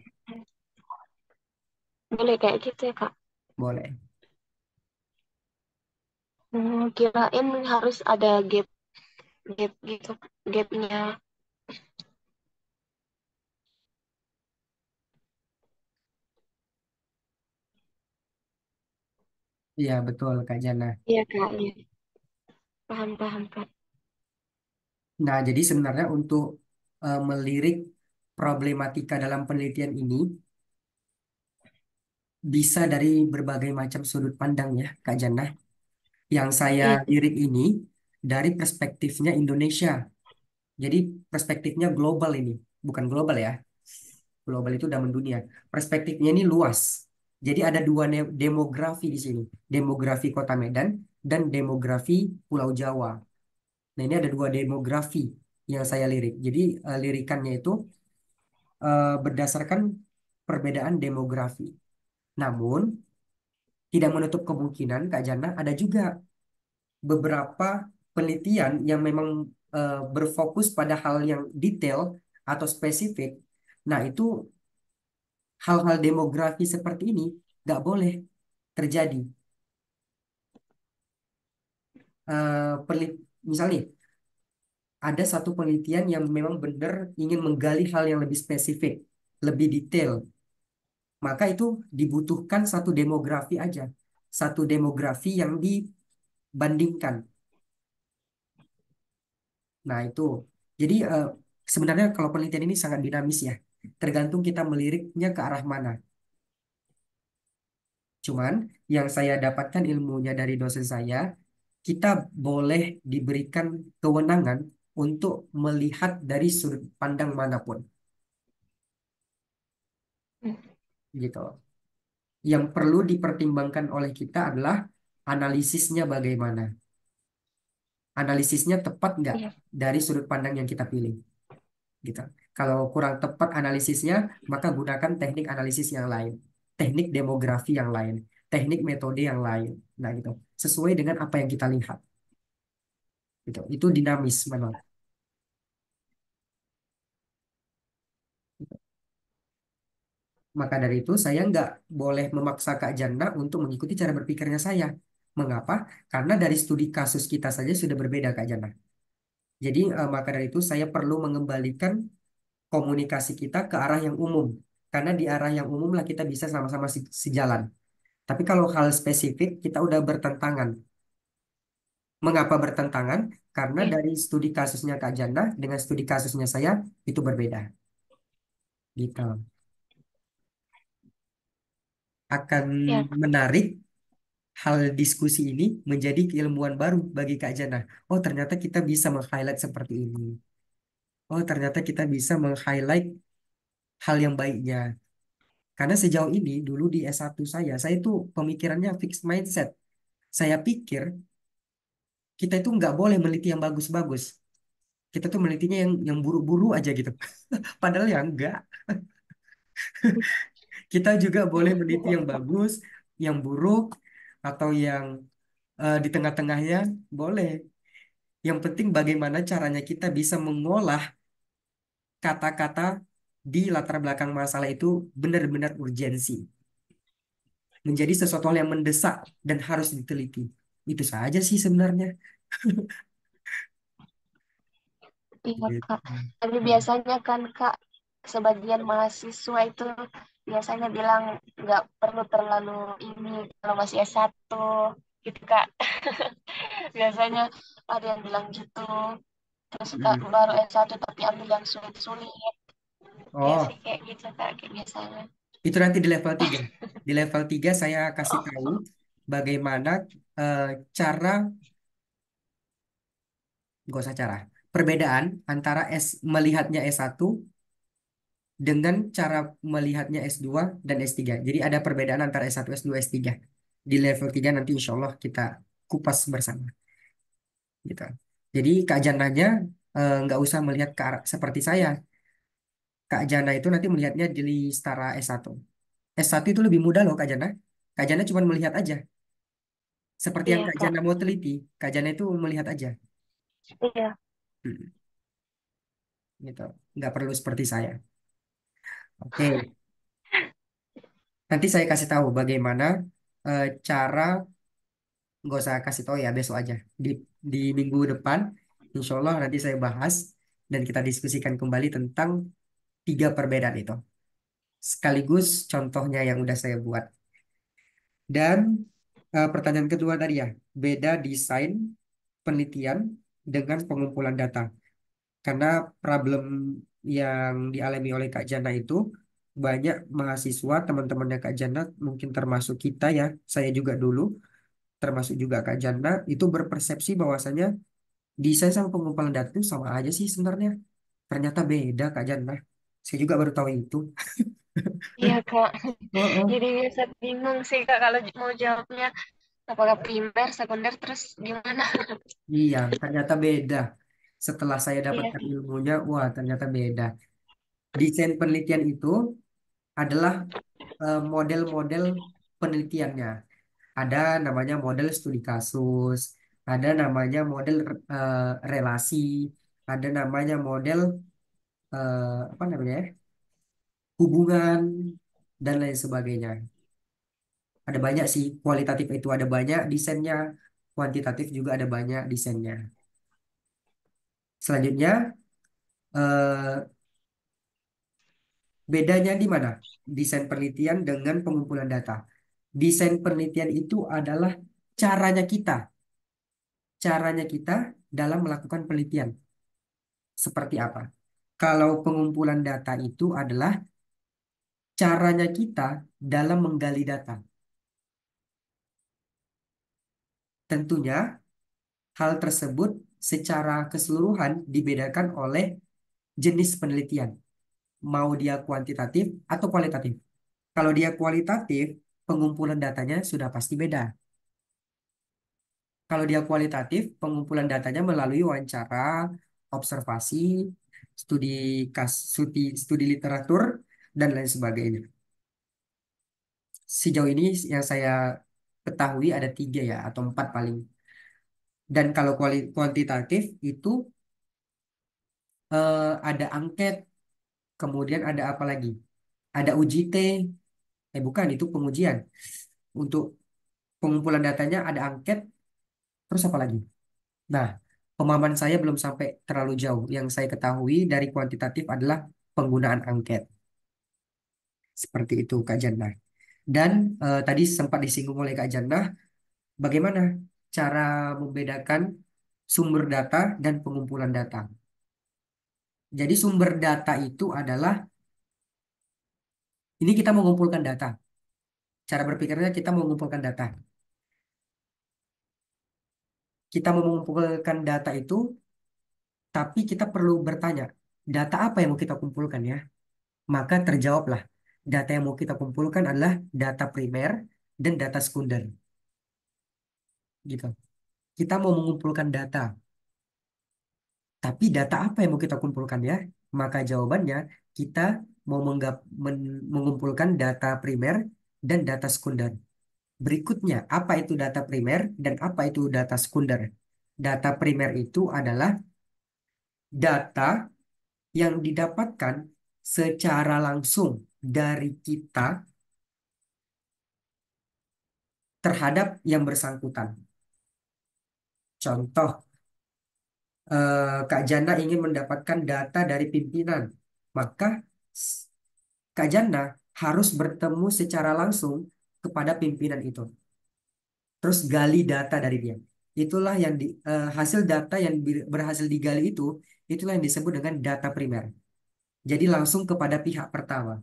Boleh kayak gitu ya Kak.
boleh.
Kirain harus ada gap gap gitu gapnya.
Iya, betul, Kak Jana.
Iya Kak, iya. Paham paham Kak.
Nah, jadi sebenarnya untuk melirik problematika dalam penelitian ini bisa dari berbagai macam sudut pandang ya, Kak Jana. Yang saya
Iya.
lirik ini dari perspektifnya Indonesia. Jadi perspektifnya global ini, bukan global ya. Global itu udah mendunia. Perspektifnya ini luas. Jadi ada dua demografi di sini. Demografi Kota Medan dan demografi Pulau Jawa. Nah, ini ada dua demografi yang saya lirik. Jadi lirikannya itu berdasarkan perbedaan demografi. Namun, tidak menutup kemungkinan, Kak Jana, ada juga beberapa penelitian yang memang berfokus pada hal yang detail atau spesifik. Nah, itu hal-hal demografi seperti ini nggak boleh terjadi. Misalnya, ada satu penelitian yang memang benar ingin menggali hal yang lebih spesifik, lebih detail. Maka itu dibutuhkan satu demografi aja. Satu demografi yang dibandingkan. Nah, itu. Jadi sebenarnya kalau penelitian ini sangat dinamis ya. Tergantung kita meliriknya ke arah mana. Cuman yang saya dapatkan ilmunya dari dosen saya, kita boleh diberikan kewenangan untuk melihat dari sudut pandang manapun. Gitu. Yang perlu dipertimbangkan oleh kita adalah analisisnya bagaimana. Analisisnya tepat nggak
Iya.
dari sudut pandang yang kita pilih. Gitu. Kalau kurang tepat analisisnya, maka gunakan teknik analisis yang lain, teknik demografi yang lain, teknik metode yang lain. Nah, gitu. Sesuai dengan apa yang kita lihat. Gitu. Itu dinamis memang. Maka dari itu saya nggak boleh memaksa Kak Janda untuk mengikuti cara berpikirnya saya. Mengapa? Karena dari studi kasus kita saja sudah berbeda Kak Janda. Jadi maka dari itu saya perlu mengembalikan komunikasi kita ke arah yang umum. Karena di arah yang umum lah kita bisa sama-sama sejalan. Tapi kalau hal spesifik kita udah bertentangan. Mengapa bertentangan? Karena
Iya.
dari studi kasusnya Kak Janda dengan studi kasusnya saya itu berbeda. Gitu. Akan
Iya.
menarik hal diskusi ini menjadi keilmuan baru bagi Kak Jana. Oh, ternyata kita bisa meng-highlight seperti ini. Oh, ternyata kita bisa meng-highlight hal yang baiknya. Karena sejauh ini, dulu di S1 saya tuh pemikirannya fixed mindset. Saya pikir kita itu nggak boleh meneliti yang bagus-bagus. Kita tuh menelitinya yang buru-buru aja gitu. Padahal ya enggak. Kita juga boleh meneliti yang bagus, yang buruk, atau yang di tengah-tengahnya boleh. Yang penting bagaimana caranya kita bisa mengolah kata-kata di latar belakang masalah itu benar-benar urgensi. Menjadi sesuatu hal yang mendesak dan harus diteliti. Itu saja sih sebenarnya.
Iya
Gitu.
Kak. Tapi biasanya kan Kak, sebagian mahasiswa itu biasanya bilang nggak perlu terlalu ini kalau masih S1 gitu Kak. Biasanya ada yang bilang gitu. Terus Kak
Mm.
baru S1 tapi ambil yang sulit-sulit. Iya sih
Oh,
kayak gitu Kak, kayak biasanya.
itu nanti di level 3. Di level 3 saya kasih tahu
Oh,
bagaimana eh, cara Gak usah cara. Perbedaan antara melihatnya S1 dengan cara melihatnya S2 dan S3. Jadi ada perbedaan antara S1, S2, S3. Di level 3 nanti insya Allah kita kupas bersama. Gitu. Jadi Kak Jananya nggak usah melihat ke arah seperti saya. Kak Jana itu nanti melihatnya di setara S1. S1 itu lebih mudah loh Kak Jana. Kak Jana cuma melihat aja. Seperti yang
Iya,
Kak
Kak.
Jana mau teliti, Kak Jana itu melihat aja.
Iya.
Hmm, gitu. Nggak perlu seperti saya. Oke, nanti saya kasih tahu bagaimana cara, nggak usah kasih tahu ya besok aja. Di minggu depan, insya Allah nanti saya bahas dan kita diskusikan kembali tentang tiga perbedaan itu. Sekaligus contohnya yang udah saya buat. Dan pertanyaan kedua tadi ya, beda desain penelitian dengan pengumpulan data. Karena problem yang dialami oleh Kak Jana itu banyak mahasiswa, teman-temannya Kak Jana, mungkin termasuk kita ya, saya juga dulu, termasuk juga Kak Jana, itu berpersepsi bahwasanya desain sama pengumpulan data itu sama aja sih sebenarnya. Ternyata beda Kak Jana. Saya juga baru tahu itu.
Iya, Kak.
Oh, oh.
Jadi biasa bingung sih, Kak, kalau mau jawabnya apakah primer, sekunder, terus gimana?
Iya, ternyata beda. Setelah saya
Iya.
dapatkan ilmunya, wah ternyata beda. Desain penelitian itu adalah model-model penelitiannya. Ada namanya model studi kasus, ada namanya model eh, relasi, ada namanya model apa namanya ya, hubungan dan lain sebagainya. Ada banyak sih, kualitatif itu ada banyak desainnya, kuantitatif juga ada banyak desainnya. Selanjutnya, eh, bedanya di mana? Desain penelitian dengan pengumpulan data. Desain penelitian itu adalah caranya kita, caranya kita dalam melakukan penelitian. Seperti apa? Kalau pengumpulan data itu adalah caranya kita dalam menggali data. Tentunya hal tersebut secara keseluruhan dibedakan oleh jenis penelitian, mau dia kuantitatif atau kualitatif. Kalau dia kualitatif, pengumpulan datanya sudah pasti beda. Kalau dia kualitatif, pengumpulan datanya melalui wawancara, observasi, studi studi literatur, dan lain sebagainya. Sejauh ini yang saya ketahui ada tiga ya, atau empat paling. Dan kalau kuantitatif itu ada angket, kemudian ada apa lagi? Ada uji T, bukan, itu pengujian. Untuk pengumpulan datanya ada angket, terus apa lagi? Nah, pemahaman saya belum sampai terlalu jauh. Yang saya ketahui dari kuantitatif adalah penggunaan angket. Seperti itu, Kak Jannah. Dan tadi sempat disinggung oleh Kak Jannah, bagaimana cara membedakan sumber data dan pengumpulan data. Jadi sumber data itu adalah, ini kita mengumpulkan data. Cara berpikirnya kita mengumpulkan data. Kita mengumpulkan data itu, tapi kita perlu bertanya, data apa yang mau kita kumpulkan ya? Maka terjawablah, data yang mau kita kumpulkan adalah data primer dan data sekunder. Gitu. Kita mau mengumpulkan data, tapi data apa yang mau kita kumpulkan ya? Maka jawabannya, kita mau mengumpulkan data primer dan data sekunder. Berikutnya, apa itu data primer dan apa itu data sekunder? Data primer itu adalah data yang didapatkan secara langsung dari kita terhadap yang bersangkutan. Contoh, Kak Jana ingin mendapatkan data dari pimpinan, maka s- Kak Jana harus bertemu secara langsung kepada pimpinan itu. Terus gali data dari dia. Itulah yang hasil data yang berhasil digali itulah yang disebut dengan data primer. Jadi langsung kepada pihak pertama.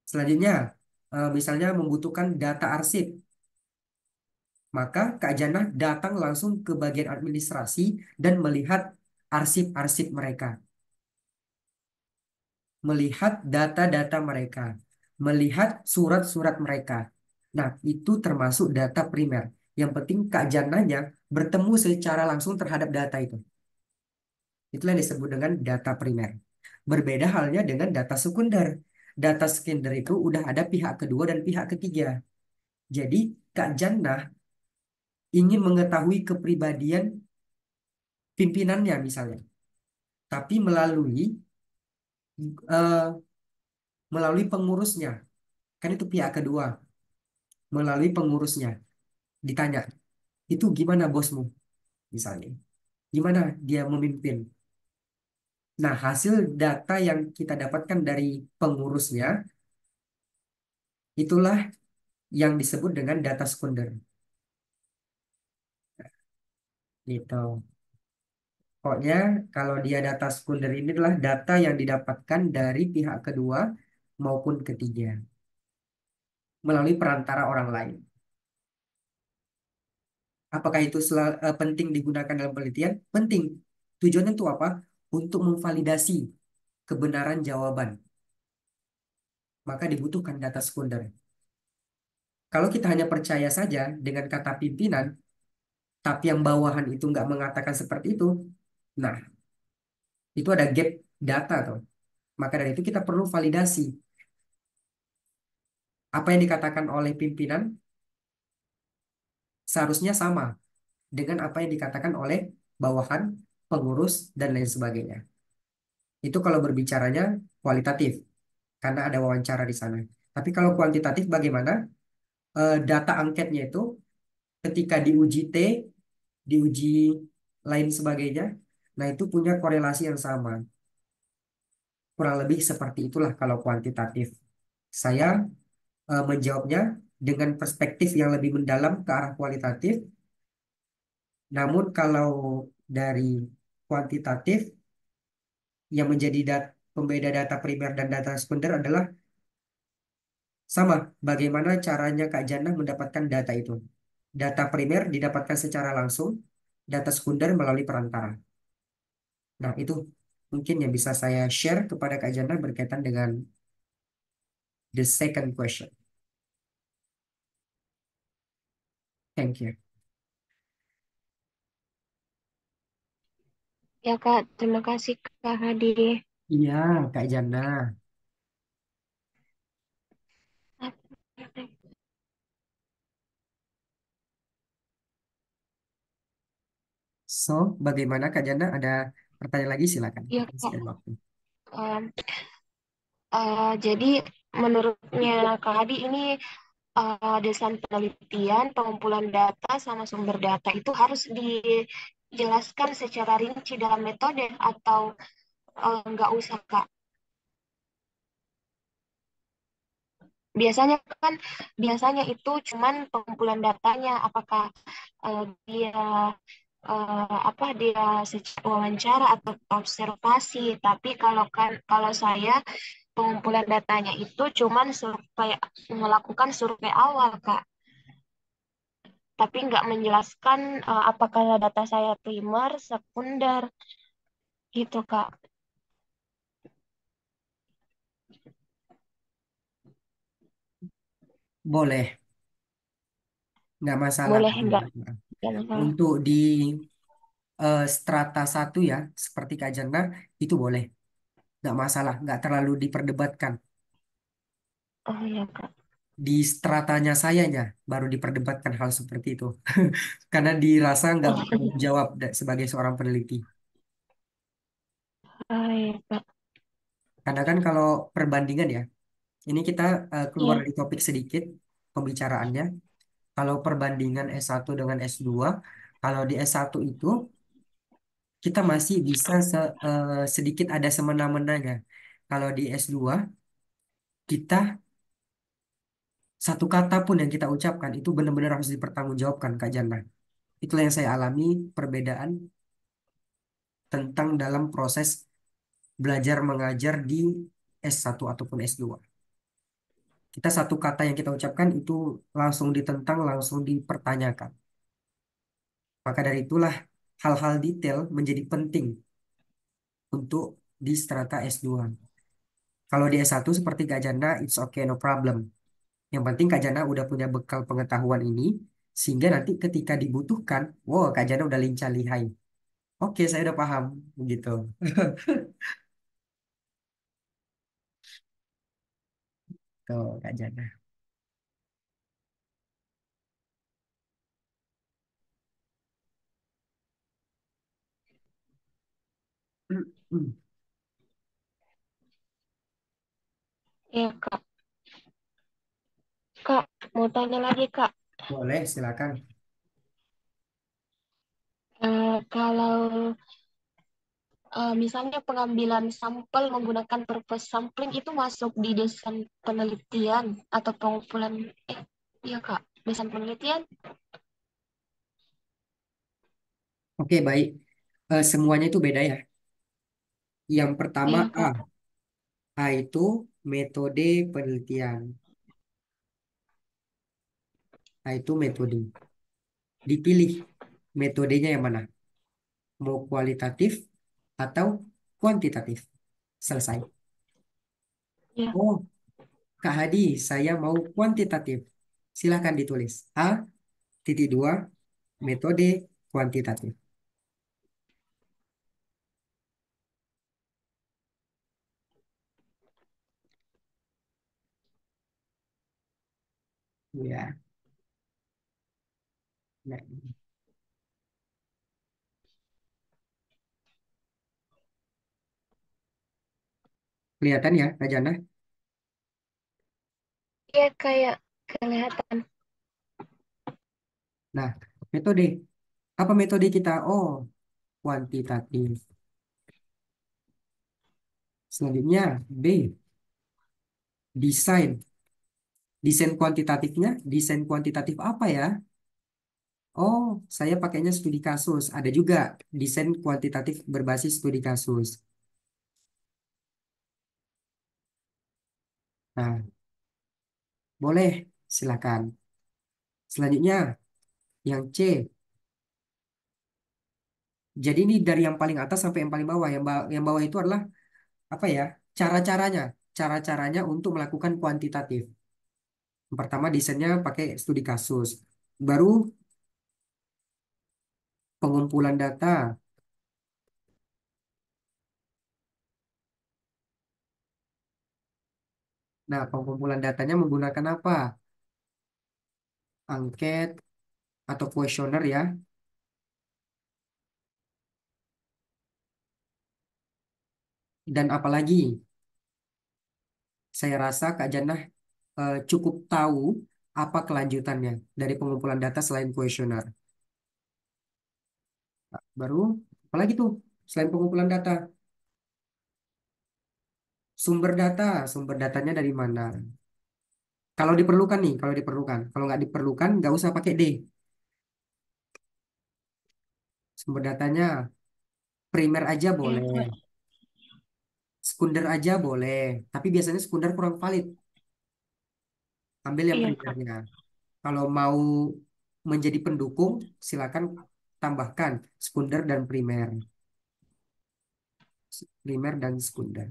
Selanjutnya, misalnya membutuhkan data arsip, Maka Kak Jannah datang langsung ke bagian administrasi dan melihat arsip-arsip mereka, melihat data-data mereka, melihat surat-surat mereka. Nah, itu termasuk data primer. Yang penting Kak Jannahnya bertemu secara langsung terhadap data itu. Itulah yang disebut dengan data primer. Berbeda halnya dengan data sekunder. Data sekunder itu udah ada pihak kedua dan pihak ketiga. Jadi, Kak Jannah ingin mengetahui kepribadian pimpinannya misalnya, tapi eh, melalui pengurusnya. Kan itu pihak kedua, melalui pengurusnya. Ditanya, itu gimana bosmu misalnya? Gimana dia memimpin? Nah, hasil data yang kita dapatkan dari pengurusnya, itulah yang disebut dengan data sekunder. Gitu. Pokoknya kalau dia data sekunder ini adalah data yang didapatkan dari pihak kedua maupun ketiga melalui perantara orang lain. Apakah itu penting digunakan dalam penelitian? Penting. Tujuannya itu apa? Untuk memvalidasi kebenaran jawaban. Maka dibutuhkan data sekunder. Kalau kita hanya percaya saja dengan kata pimpinan, tapi yang bawahan itu nggak mengatakan seperti itu, nah itu ada gap data tuh. Maka dari itu kita perlu validasi. Apa yang dikatakan oleh pimpinan seharusnya sama dengan apa yang dikatakan oleh bawahan, pengurus, dan lain sebagainya. Itu kalau berbicaranya kualitatif, karena ada wawancara di sana. Tapi kalau kuantitatif bagaimana? Data angketnya itu ketika diuji T, diuji lain sebagainya, nah itu punya korelasi yang sama. Kurang lebih seperti itulah kalau kuantitatif. Saya menjawabnya dengan perspektif yang lebih mendalam ke arah kualitatif. Namun kalau dari kuantitatif, yang menjadi pembeda data primer dan data sekunder adalah sama. Bagaimana caranya Kak Jannah mendapatkan data itu? Data primer didapatkan secara langsung, data sekunder melalui perantara. Nah, itu mungkin yang bisa saya share kepada Kak Jannah berkaitan dengan the second question. Thank you.
Ya Kak, terima kasih Kak Hadi.
Iya, Kak Jannah. So, bagaimana Kak Jannah? Ada pertanyaan lagi? Silakan.
Ya
Kita
Kak,
spend waktu.
Em, jadi menurutnya Kak Hadi ini desain penelitian, pengumpulan data sama sumber data itu harus dijelaskan secara rinci dalam metode atau nggak usah Kak? Biasanya kan biasanya itu cuman pengumpulan datanya, apakah dia dia secara wawancara atau observasi. Tapi kalau saya pengumpulan datanya itu cuman survei, melakukan survei awal Kak, tapi nggak menjelaskan apakah data saya primer, sekunder gitu Kak.
Boleh, nggak masalah
Boleh
Kak
nggak?
Jannah.
Nggak masalah.
Untuk di strata satu ya, seperti Kak Jannah, itu boleh. Nggak masalah, nggak terlalu diperdebatkan.
Oh iya Kak.
Di stratanya sayanya baru diperdebatkan hal seperti itu. Karena dirasa nggak bertanggung jawab sebagai seorang peneliti.
Oh iya Kak.
Karena kan kalau perbandingan ya, ini kita keluar
Iya.
dari topik sedikit pembicaraannya. Kalau perbandingan S1 dengan S2, kalau di S1 itu kita masih bisa sedikit ada semena-menanya. Kalau di S2, kita satu kata pun yang kita ucapkan itu benar-benar harus dipertanggungjawabkan, Kak Jana. Itulah yang saya alami perbedaan tentang dalam proses belajar mengajar di S1 ataupun S2. Kita satu kata yang kita ucapkan itu langsung ditentang, langsung dipertanyakan. Maka dari itulah hal-hal detail menjadi penting untuk di strata S2. Kalau di S1 seperti Kak Jana, it's okay, no problem. Yang penting Kak Jana udah punya bekal pengetahuan ini, sehingga nanti ketika dibutuhkan, wow, Kak Jana udah lincah lihai. Oke, saya udah paham, gitu. Tuh, Kak Jana.
Iya, Kak. Kak, mau tanya lagi, Kak.
Boleh, silakan.
Kalau misalnya pengambilan sampel menggunakan purpose sampling itu masuk di desain penelitian atau pengumpulan, iya, Kak, desain penelitian?
Oke, baik. Semuanya itu beda ya. Yang pertama
Iya,
A.
Kak.
A itu metode penelitian. A itu metode. Dipilih metodenya yang mana? Mau kualitatif atau kuantitatif? Selesai.
Iya.
Oh, Kak Hadi, saya mau kuantitatif. Silahkan ditulis. A.2 metode kuantitatif. Ya, nah, kelihatan ya, Kak Jana?
Iya, kayak kelihatan.
Nah, metode. Apa metode kita? Oh, kuantitatif. Selanjutnya, B. Desain. Desain kuantitatifnya, desain kuantitatif apa ya? Oh, saya pakainya studi kasus. Ada juga desain kuantitatif berbasis studi kasus. Nah, boleh, silakan. Selanjutnya, yang C. Jadi ini dari yang paling atas sampai yang paling bawah. Yang bawah itu adalah apa ya? Cara-caranya. Cara-caranya untuk melakukan kuantitatif. Yang pertama, desainnya pakai studi kasus. Baru pengumpulan data. Nah, pengumpulan datanya menggunakan apa? Angket atau kuesioner ya. Dan apalagi, saya rasa Kak Janah cukup tahu apa kelanjutannya dari pengumpulan data selain kuesioner. Baru, apalagi tuh selain pengumpulan data? Sumber data, sumber datanya dari mana? Kalau diperlukan nih, kalau diperlukan. Kalau nggak diperlukan, nggak usah pakai D. Sumber datanya primer aja
Iya,
boleh,
Kak.
sekunder aja boleh. Tapi biasanya sekunder kurang valid. Ambil yang
Iya, Kak.
primernya. Kalau mau menjadi pendukung, silakan tambahkan sekunder dan primer. Primer dan sekunder.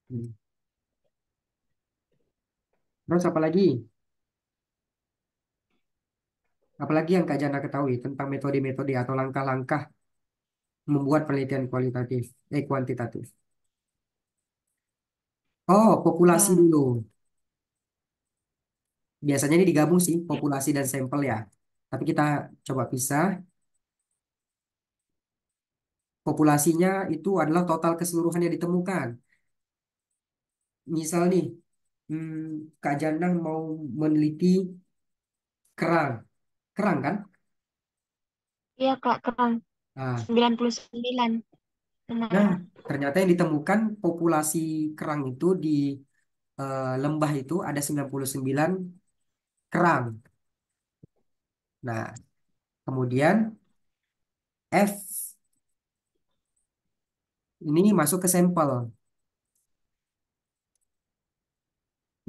Hmm. Terus apa lagi? Apalagi yang Kak Jana ketahui tentang metode-metode atau langkah-langkah membuat penelitian kuantitatif. Oh, populasi
Ya,
dulu. Biasanya ini digabung sih, populasi dan sampel ya. Tapi kita coba pisah. Populasinya itu adalah total keseluruhan yang ditemukan. Misal nih, Kak Jana mau meneliti kerang. Kerang kan?
iya, Kak, keren.
Nah,
99.
nah,
Benar.
ternyata yang ditemukan populasi kerang itu di lembah itu ada 99 kerang. Nah, kemudian F ini masuk ke sampel.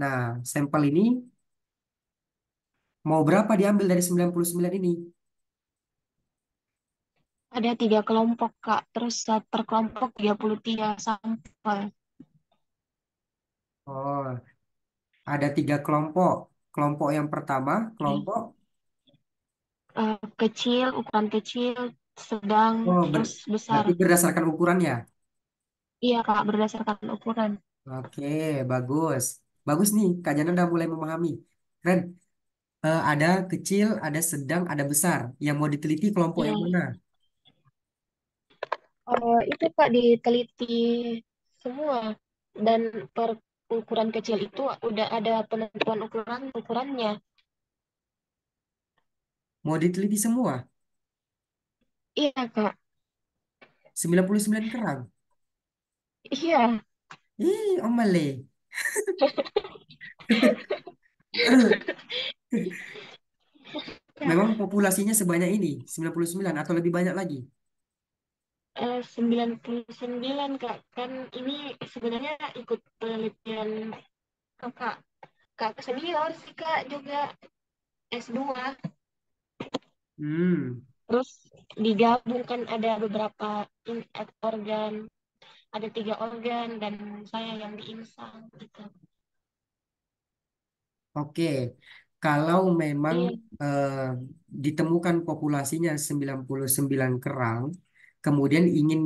Nah, sampel ini Mau berapa diambil dari 99 ini?
Ada 3 kelompok, Kak. Terus per kelompok 33 sampel.
Oh, ada 3 kelompok. Kelompok yang pertama,
Oke.
kelompok.
Kecil, ukuran kecil, sedang,
Oh,
terus besar.
berarti berdasarkan ukurannya.
Iya, Kak, berdasarkan ukuran.
Oke, bagus. Bagus nih, Kak Jana udah mulai memahami. Keren. Ada kecil, ada sedang, ada besar. Yang mau diteliti kelompok
Iya.
yang mana?
Itu Kak diteliti semua, dan per ukuran kecil itu udah ada penentuan ukurannya.
Mau diteliti semua?
Iya Kak.
99 kerang.
Iya.
Ih, omele.
Kak,
Memang populasinya sebanyak ini, 99 atau lebih banyak lagi.
99 Kak, kan ini sebenarnya ikut penelitian kakak kakak senior sih Kak, juga S2.
Hmm,
Terus digabungkan ada beberapa organ, ada 3 organ dan saya yang diinsang gitu.
oke. Kalau memang
Iya.
eh, ditemukan populasinya 99 kerang, kemudian ingin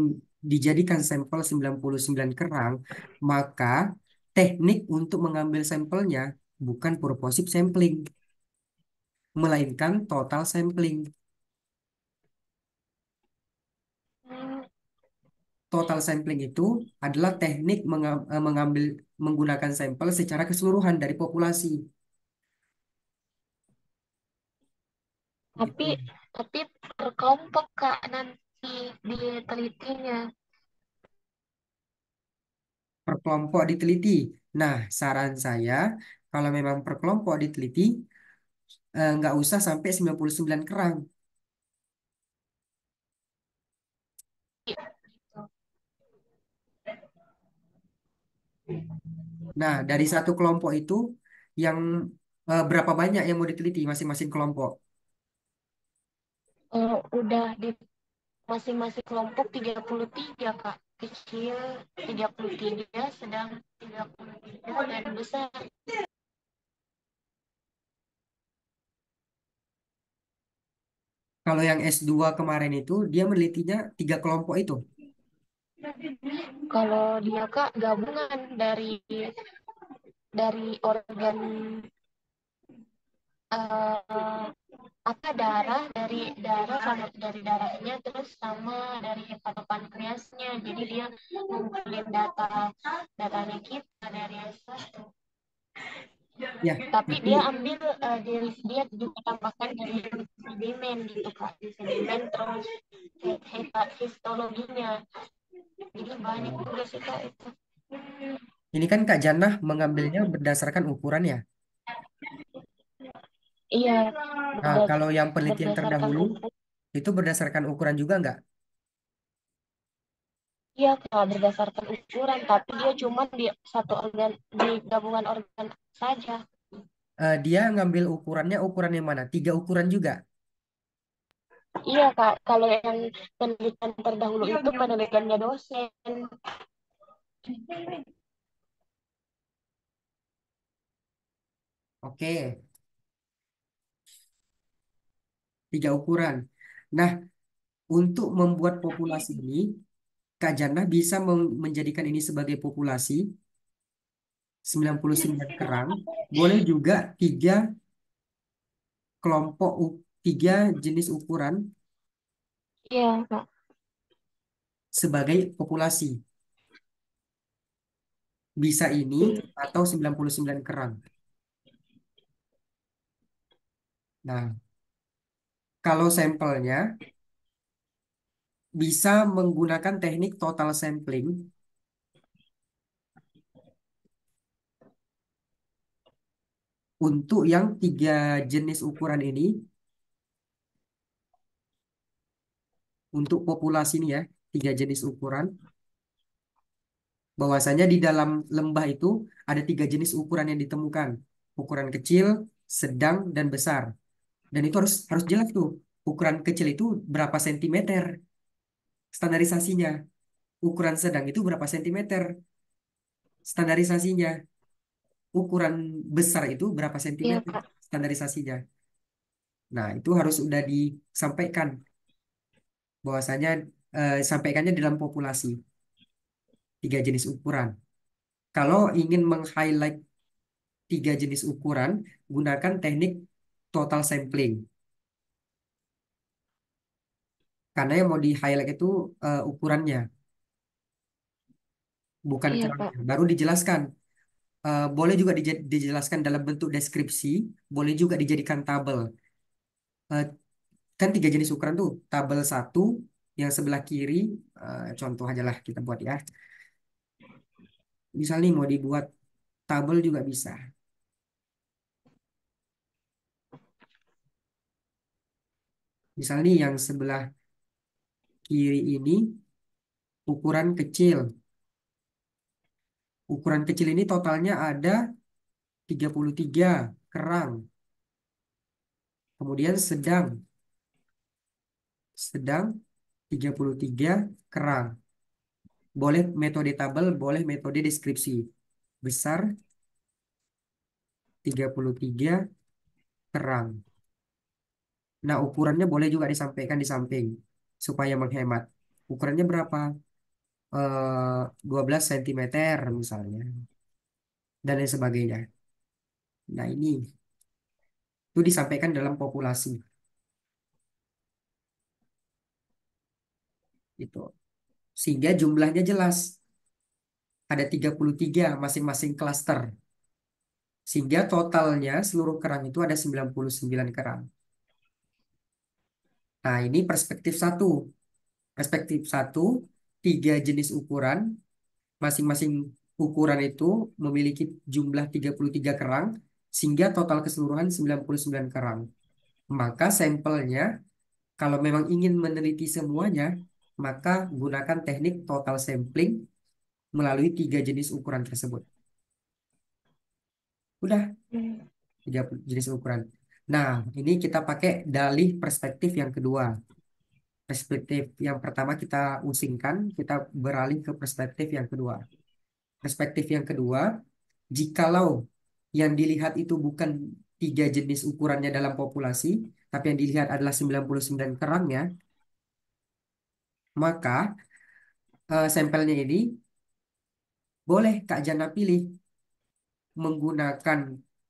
dijadikan sampel 99 kerang, maka teknik untuk mengambil sampelnya bukan purposive sampling, melainkan total sampling.
Hmm,
Total sampling itu adalah teknik mengambil menggunakan sampel secara keseluruhan dari populasi.
tapi
Gitu.
tapi per kelompok Kak nanti ditelitinya.
Per kelompok diteliti. Nah, saran saya, kalau memang per kelompok diteliti, nggak usah sampai 99 kerang. Nah, dari satu kelompok itu, yang berapa banyak yang mau diteliti masing-masing kelompok?
Udah di masing-masing kelompok 33 Kak. Kecil 33, sedang 33, dan besar.
Kalau yang S2 kemarin itu, dia menelitinya 3 kelompok itu.
Kalau dia Kak gabungan dari organ, eh, apa, darah, dari darah, sama dari darahnya, terus sama dari hepatopankreasnya. Jadi dia ngumpulin datanya kita dari S1.
Ya,
Tapi dia
tapi
ambil, dia juga tambahkan dari sedimen gitu Kak, di sedimen, terus histologinya. Jadi banyak juga sih Kak itu.
ini kan Kak Janah mengambilnya berdasarkan ukuran ya.
Iya,
Nah, kalau yang penelitian
berdasarkan
terdahulu,
ukuran.
itu berdasarkan ukuran juga nggak?
Iya Kak, berdasarkan ukuran, tapi dia cuma di satu organ, di gabungan organ saja.
Dia ngambil ukurannya ukuran yang mana? 3 ukuran juga.
Iya Kak, kalau yang penelitian terdahulu itu penelitiannya dosen.
Oke, 3 ukuran. Nah, untuk membuat populasi ini, Kak Jannah bisa menjadikan ini sebagai populasi 99 kerang. Boleh juga 3 kelompok, 3 jenis ukuran
Iya Kak.
sebagai populasi. Bisa ini atau 99 kerang. Nah, kalau sampelnya bisa menggunakan teknik total sampling untuk yang 3 jenis ukuran ini, untuk populasi ini ya, 3 jenis ukuran. Bahwasanya di dalam lembah itu ada 3 jenis ukuran yang ditemukan. Ukuran kecil, sedang, dan besar. Dan itu harus harus jelas tuh. Ukuran kecil itu berapa sentimeter standarisasinya. Ukuran sedang itu berapa sentimeter standarisasinya. Ukuran besar itu berapa
Iya,
sentimeter
Kak.
standarisasinya. Nah, itu harus udah disampaikan bahwasanya sampaikannya dalam populasi 3 jenis ukuran. Kalau ingin meng-highlight 3 jenis ukuran, gunakan teknik total sampling. Karena yang mau di-highlight itu ukurannya, bukan
Iya, Kak.
kerangnya. Baru dijelaskan. Boleh juga dijelaskan dalam bentuk deskripsi, boleh juga dijadikan tabel. Eh, kan 3 jenis ukuran tuh, tabel satu yang sebelah kiri, contoh aja lah kita buat ya. Misal nih mau dibuat tabel juga bisa. Misal nih yang sebelah kiri ini ukuran kecil. Ukuran kecil ini totalnya ada 33 kerang. Kemudian sedang 33 kerang. Boleh metode tabel, boleh metode deskripsi. Besar 33 kerang. Nah, ukurannya boleh juga disampaikan di samping supaya menghemat. Ukurannya berapa? 12 cm misalnya dan lain sebagainya. Nah, ini itu disampaikan dalam populasi itu. Sehingga jumlahnya jelas. Ada 33 masing-masing klaster. Sehingga totalnya seluruh kerang itu ada 99 kerang. Nah, ini perspektif satu. Perspektif satu, 3 jenis ukuran. Masing-masing ukuran itu memiliki jumlah 33 kerang. Sehingga total keseluruhan 99 kerang. Maka sampelnya, kalau memang ingin meneliti semuanya, maka gunakan teknik total sampling melalui 3 jenis ukuran tersebut. Udah.
Hmm.
3 jenis ukuran. Nah, ini kita pakai dalih perspektif yang kedua. Perspektif yang pertama kita usingkan, kita beralih ke perspektif yang kedua. Perspektif yang kedua, jikalau yang dilihat itu bukan 3 jenis ukurannya dalam populasi, tapi yang dilihat adalah 99 kerangnya, maka sampelnya ini boleh Kak Jana pilih menggunakan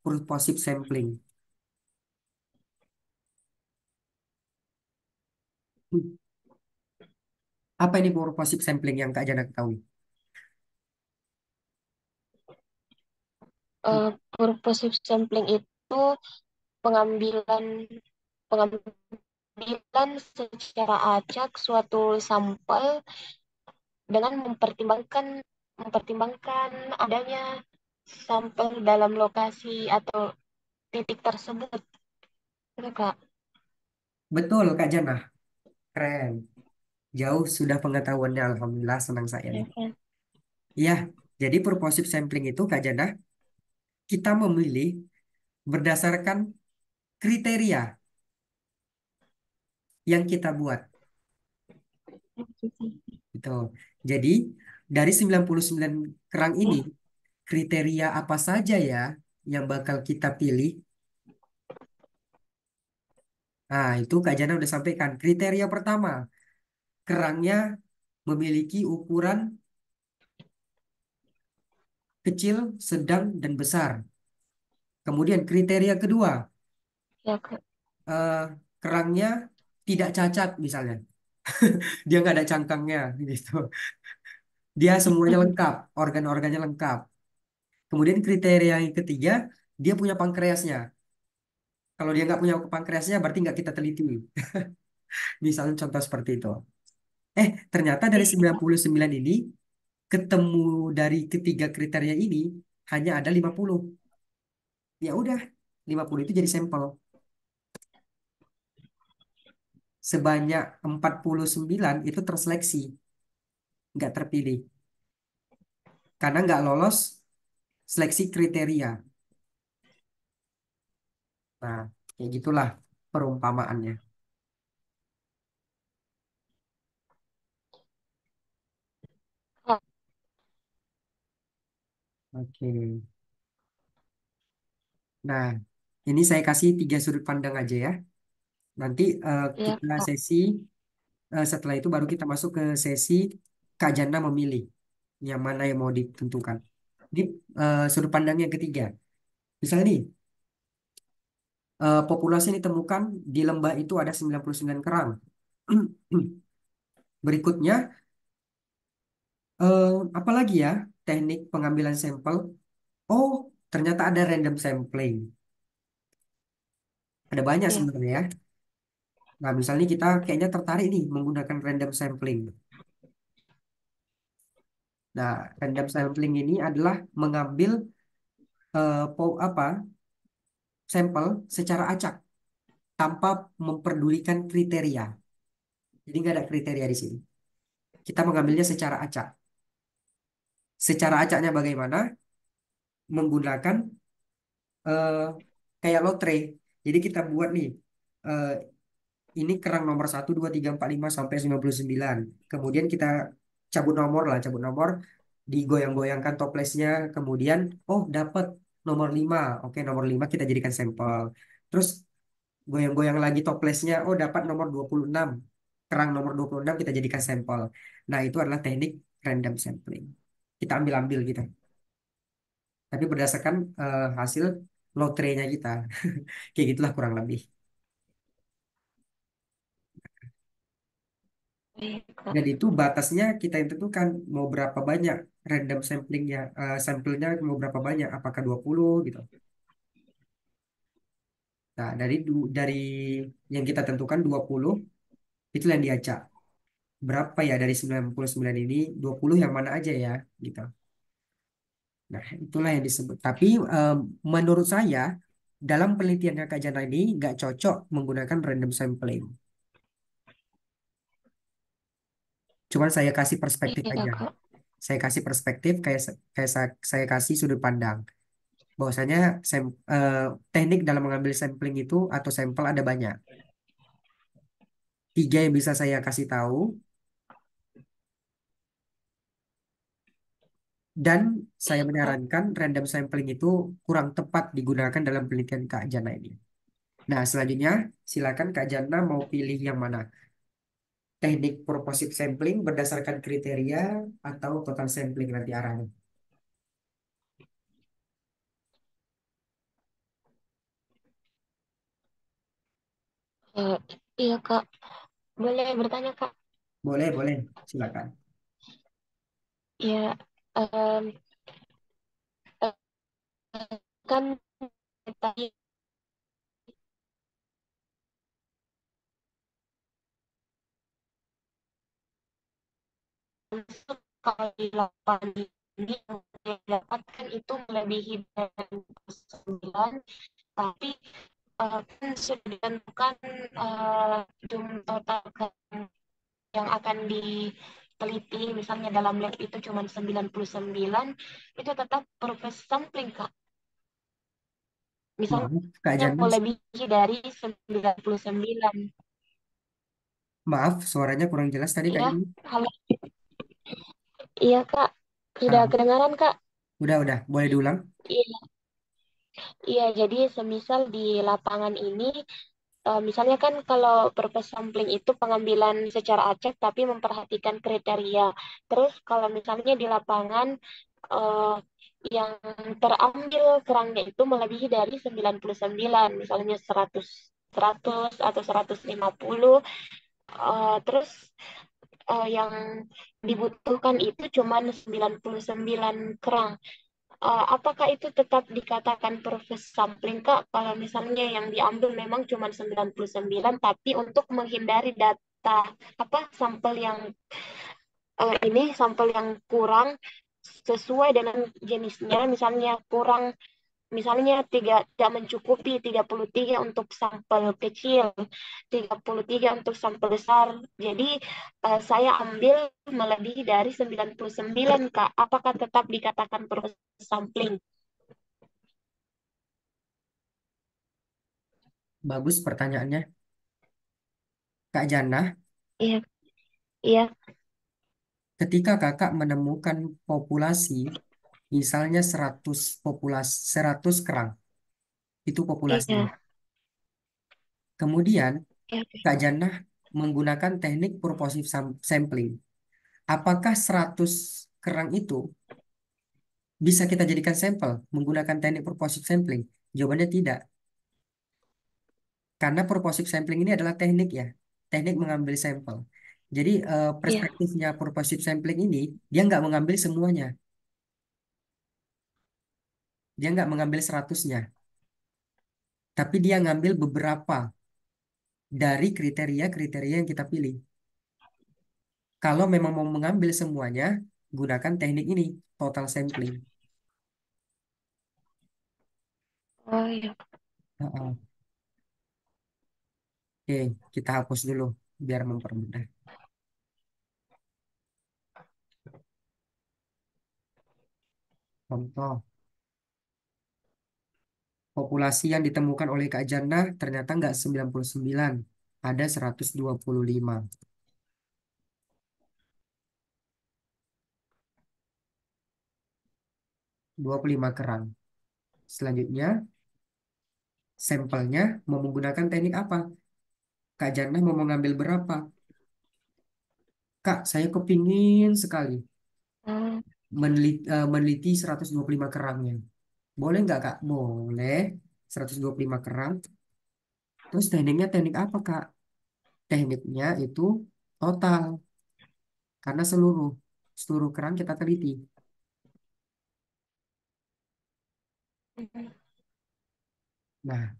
purposive sampling. Apa ini purposive sampling yang Kak Jana ketahui?
Purposive sampling itu pengambilan pengambilan secara acak suatu sampel dengan mempertimbangkan adanya sampel dalam lokasi atau titik tersebut. Itu, Kak.
Betul Kak Jana, keren. Jauh sudah pengetahuannya, Alhamdulillah senang saya
Ya
nih.
kan?
Iya, jadi purposive sampling itu Kak Jana, kita memilih berdasarkan kriteria yang kita buat. Gitu. Jadi dari 99 kerang ini, kriteria apa saja ya yang bakal kita pilih? Nah, itu Kak Jana udah sampaikan. Kriteria pertama, kerangnya memiliki ukuran kecil, sedang, dan besar. Kemudian kriteria kedua,
Ya, Kak.
eh, kerangnya tidak cacat misalnya. Dia nggak ada cangkangnya gitu. Dia semuanya lengkap, organ-organnya lengkap. Kemudian kriteria yang ketiga, dia punya pankreasnya. Kalau dia nggak punya pankreasnya, berarti nggak kita teliti. Misalnya contoh seperti itu. Ternyata dari 99 ini, ketemu dari ketiga kriteria ini, hanya ada 50. Ya udah, 50 itu jadi sampel. Sebanyak 49 itu terseleksi, nggak terpilih. Karena nggak lolos seleksi kriteria. Nah, kayak gitulah perumpamaannya.
Kak.
Oke. Nah, ini saya kasih 3 sudut pandang aja ya. Nanti
Iya,
kita
Kak.
sesi, setelah itu baru kita masuk ke sesi Kak Jana memilih yang mana yang mau ditentukan. Ini sudut pandang yang ketiga. Misalnya nih, populasi yang ditemukan di lembah itu ada 99 kerang. Berikutnya, apalagi ya teknik pengambilan sampel? Oh, ternyata ada random sampling. Ada banyak
Iya.
sebenarnya ya. Nah, misalnya kita kayaknya tertarik nih menggunakan random sampling. Nah, random sampling ini adalah mengambil apa sampel secara acak tanpa memperdulikan kriteria. Jadi nggak ada kriteria di sini. Kita mengambilnya secara acak. Secara acaknya bagaimana? Menggunakan eh, kayak lotre. Jadi kita buat nih, eh, ini kerang nomor 1, 2, 3, 4, 5 sampai 99. Kemudian kita cabut nomor lah, cabut nomor, digoyang-goyangkan toplesnya. Kemudian, oh dapat nomor 5. Oke, nomor 5 kita jadikan sampel. Terus goyang-goyang lagi toplesnya, oh dapat nomor 26. Kerang nomor 26 kita jadikan sampel. Nah, itu adalah teknik random sampling. Kita ambil-ambil gitu. Tapi berdasarkan hasil lotrenya kita. Kayak gitulah kurang lebih.
Iya, Kak.
Dan itu batasnya kita yang tentukan mau berapa banyak random samplingnya, sampelnya mau berapa banyak, apakah 20 gitu. Nah, dari yang kita tentukan 20 itu yang diacak. Berapa ya dari 99 ini, 20 yang mana aja ya gitu. Nah, itulah yang disebut. Tapi menurut saya dalam penelitiannya Kak Jana ini nggak cocok menggunakan random sampling. Cuman saya kasih perspektif
Iya,
aja.
Kak.
Saya kasih perspektif kayak saya kasih sudut pandang. Bahwasanya teknik dalam mengambil sampling itu atau sampel ada banyak. 3 yang bisa saya kasih tahu dan saya
Iya, Kak.
menyarankan random sampling itu kurang tepat digunakan dalam penelitian Kak Jana ini. Nah, selanjutnya silakan Kak Jana mau pilih yang mana? Teknik purposive sampling berdasarkan kriteria atau total sampling nanti arahnya.
Eh, iya, Kak. Boleh bertanya, Kak?
Boleh, boleh. Silakan.
Ya, em, eh, kan tadi kalau di lapangan ini yang saya dapatkan itu melebihi dari 9, tapi kan sudah ditentukan jumlah total yang akan diteliti, misalnya dalam lab itu cuma 99, itu tetap proses sampling, Kak.
Maaf, Kak
Misalnya
Jana.
melebihi dari 99.
Maaf, suaranya kurang jelas tadi Kak
Ya,
Jana.
halo. Iya, Kak. Sudah
Halo.
kedengaran, Kak?
Udah. Boleh diulang?
Iya, iya. Jadi semisal di lapangan ini, misalnya kan kalau purpose sampling itu pengambilan secara acak tapi memperhatikan kriteria. Terus kalau misalnya di lapangan eh, yang terambil kerangnya itu melebihi dari 99, misalnya 100 atau 150, terus yang dibutuhkan itu cuma 99 kerang. Apakah itu tetap dikatakan proses sampling, Kak? Kalau misalnya yang diambil memang cuma 99, tapi untuk menghindari data apa sampel yang sampel yang kurang sesuai dengan jenisnya, misalnya kurang, misalnya tidak mencukupi 33 untuk sampel kecil, 33 untuk sampel besar. Jadi saya ambil melebihi dari 99, Kak. Apakah tetap dikatakan proses sampling?
Bagus pertanyaannya. Kak Jana,
Iya, iya,
ketika kakak menemukan populasi, misalnya 100 kerang, itu populasinya.
iya,
Kemudian,
iya.
Kak Jana menggunakan teknik purposive sampling. Apakah 100 kerang itu bisa kita jadikan sampel menggunakan teknik purposive sampling? Jawabannya tidak. Karena purposive sampling ini adalah teknik ya, teknik mengambil sampel. Jadi
Iya.
perspektifnya purposive sampling ini, dia nggak mengambil semuanya. Dia nggak mengambil 100-nya. Tapi dia ngambil beberapa dari kriteria-kriteria yang kita pilih. Kalau memang mau mengambil semuanya, gunakan teknik ini, total sampling.
Oh iya.
Heeh. Oke, kita hapus dulu biar mempermudah. Contoh, populasi yang ditemukan oleh Kak Jana ternyata nggak 99, ada 125, 25 kerang. Selanjutnya, sampelnya mau menggunakan teknik apa? Kak Jana mau mengambil berapa? Kak, saya kepingin sekali
Oh,
meneliti 125 kerangnya. Boleh nggak, Kak? Boleh. 125 kerang. Terus tekniknya teknik apa, Kak? Tekniknya itu total. Karena seluruh seluruh kerang kita teliti.
mm,
Nah,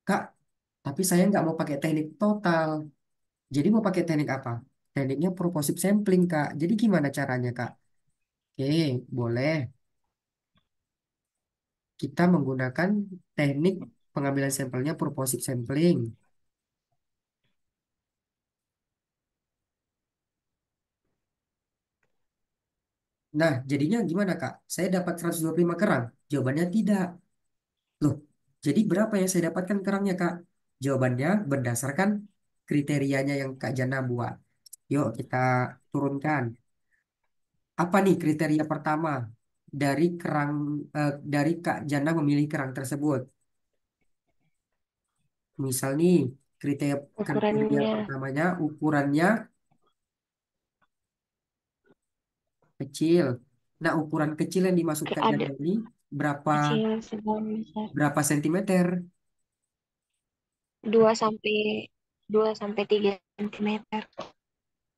Kak, tapi saya nggak mau pakai teknik total. Jadi mau pakai teknik apa? Tekniknya purposive sampling, Kak. Jadi gimana caranya, Kak? Oke, boleh. Kita menggunakan teknik pengambilan sampelnya purposive sampling. Nah, jadinya gimana, Kak? Saya dapat 125 kerang? Jawabannya tidak. Loh, jadi berapa yang saya dapatkan kerangnya, Kak? Jawabannya berdasarkan kriterianya yang Kak Jana buat. Yuk, kita turunkan. Apa nih kriteria pertama dari dari Kak Jana memilih kerang tersebut? Misal nih, kriteria kriteria
ukurannya
pertamanya ukurannya kecil. Nah, ukuran kecil yang dimaksud Kak
ada
Jana ini berapa
kecil, sedang, besar.
berapa sentimeter?
2 sampai 3 cm.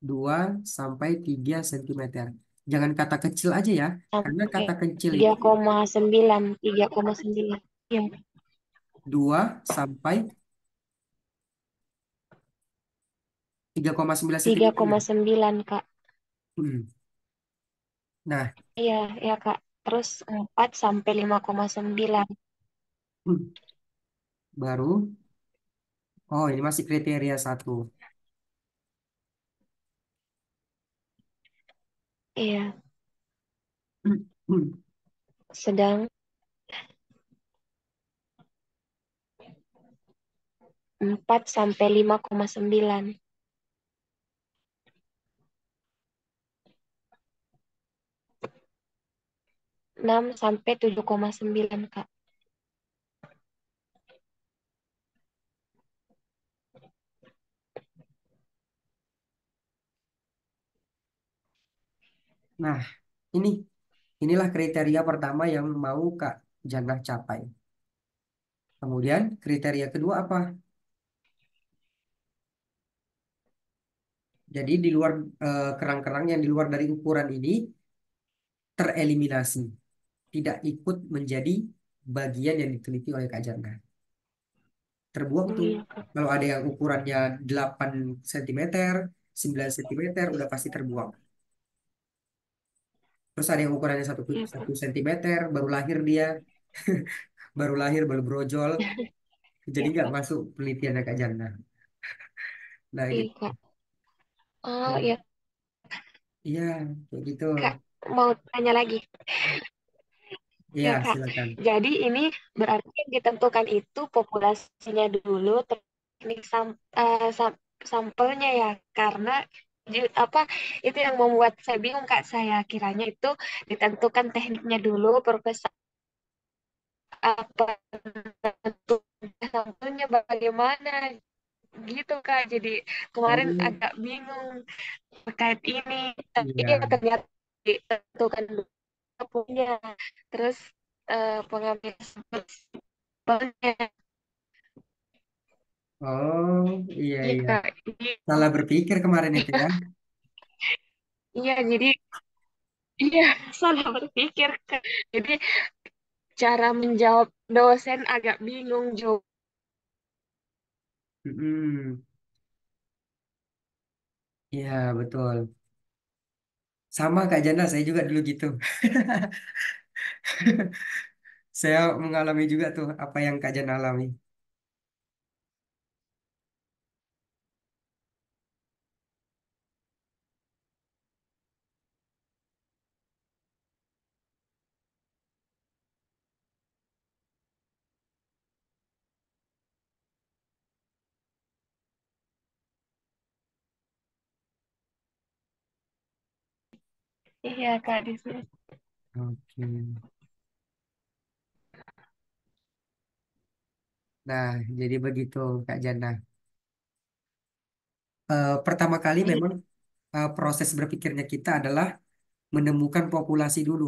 2 sampai 3 sentimeter. Jangan kata kecil aja ya, karena
Sampai
kata kecil
tiga
itu
koma sembilan 3,9. Yang
2 sampai 3,9
tiga
sentimeter ya.
koma sembilan Kak.
Hmm. Nah,
Iya, ya Kak. Terus 4 sampai 5,9.
hmm, baru, oh ini masih kriteria satu.
Iya,
Hmm, hmm.
sedang 4 sampai 5,9. 6 sampai 7,9 Kak.
Nah, ini inilah kriteria pertama yang mau Kak Jannah capai. Kemudian kriteria kedua apa? Jadi di luar kerang-kerang yang di luar dari ukuran ini tereliminasi, tidak ikut menjadi bagian yang diteliti oleh Kak Jannah. Terbuang
Oh
tuh.
iya Kak.
Kalau ada yang ukurannya 8 cm, 9 cm, udah pasti terbuang. Terus ada yang ukurannya satu,
Iya
satu
Kak.
sentimeter, baru lahir dia, baru lahir, baru brojol, jadi
Iya
nggak
Kak.
masuk penelitiannya Kak Jana. Nah
Iya
gitu.
Kak. Oh
Nah,
iya
iya, kayak gitu.
Kak. Mau tanya lagi. Ya,
Iya,
Kak.
silakan.
Jadi ini berarti yang ditentukan itu populasinya dulu, teknik sampelnya ya. Karena apa itu yang membuat saya bingung, Kak. Saya kiranya itu ditentukan tekniknya dulu, profesor apa tentunya sampelnya bagaimana gitu, Kak. Jadi kemarin
Oh,
agak bingung terkait ini. Tapi ya
iya.
ternyata ditentukan dulu punya. Terus pengambil sampelnya.
Oh, iya,
Iya
iya.
Kak, jadi
Salah berpikir kemarin itu ya.
iya jadi iya salah berpikir Kak. Jadi cara menjawab dosen agak bingung juga.
Mm-mm. Iya, betul. Sama Kak Jana, saya juga dulu gitu. Saya mengalami juga tuh apa yang Kak Jana alami.
Iya Kak, di sini.
Oke. Nah, jadi begitu Kak Jana. Pertama kali
Iya,
memang proses berpikirnya kita adalah menemukan populasi dulu.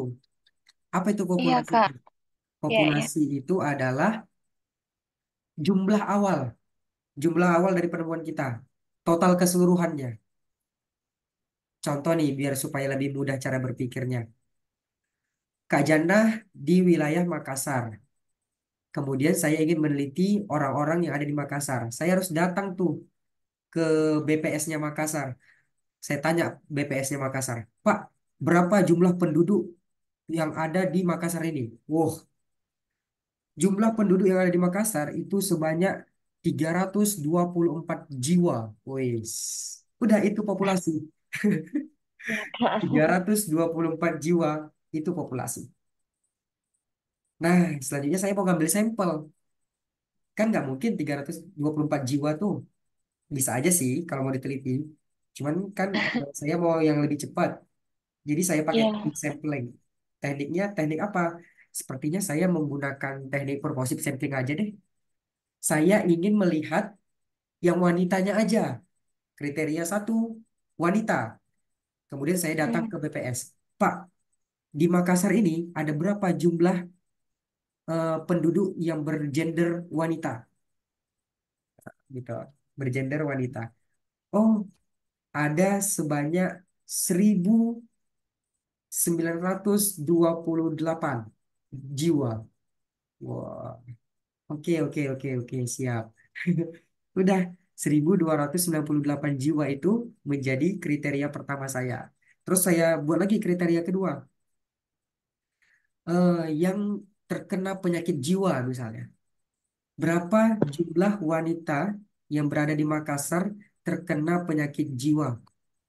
Apa itu
iya
populasi?
Kak, iya iya.
Populasi itu adalah jumlah awal, jumlah awal dari penemuan kita, total keseluruhannya. Contoh nih, biar supaya lebih mudah cara berpikirnya. Kak Jana di wilayah Makassar. Kemudian saya ingin meneliti orang-orang yang ada di Makassar. Saya harus datang tuh ke BPS-nya Makassar. Saya tanya BPS-nya Makassar, Pak, berapa jumlah penduduk yang ada di Makassar ini? Wah, jumlah penduduk yang ada di Makassar itu sebanyak 324 jiwa. Wis. Udah itu populasi.
Iya Kak.
324 jiwa itu populasi. Nah, selanjutnya saya mau ngambil sampel. Kan nggak mungkin 324 jiwa tuh. Bisa aja sih kalau mau diteliti. Cuman kan saya mau yang lebih cepat. Jadi saya pakai
Iya,
teknik sampling. Tekniknya teknik apa? Sepertinya saya menggunakan teknik purposive sampling aja deh. Saya ingin melihat yang wanitanya aja. Kriteria satu, wanita. Kemudian saya datang
hmm,
ke BPS. Pak, di Makassar ini ada berapa jumlah penduduk yang bergender wanita? Gitu. Bergender wanita. Oh, ada sebanyak 1.928 jiwa. Wah, oke, oke, oke, oke, siap. Udah, 1.298 jiwa itu menjadi kriteria pertama saya. Terus saya buat lagi kriteria kedua. Yang terkena penyakit jiwa misalnya. Berapa jumlah wanita yang berada di Makassar terkena penyakit jiwa?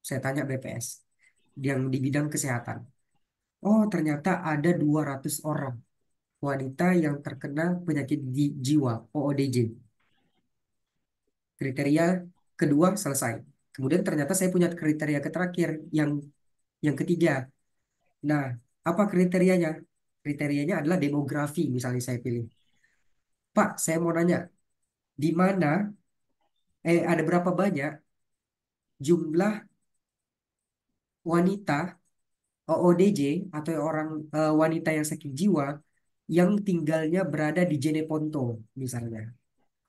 Saya tanya BPS yang di bidang kesehatan. Oh, ternyata ada 200 orang wanita yang terkena penyakit jiwa, OODJ. Kriteria kedua selesai. Kemudian ternyata saya punya kriteria terakhir yang ketiga. Nah, apa kriterianya? Kriterianya adalah demografi, misalnya saya pilih. Pak, saya mau nanya, di mana ada berapa banyak jumlah wanita OODJ atau orang wanita yang sakit jiwa yang tinggalnya berada di Jeneponto, misalnya.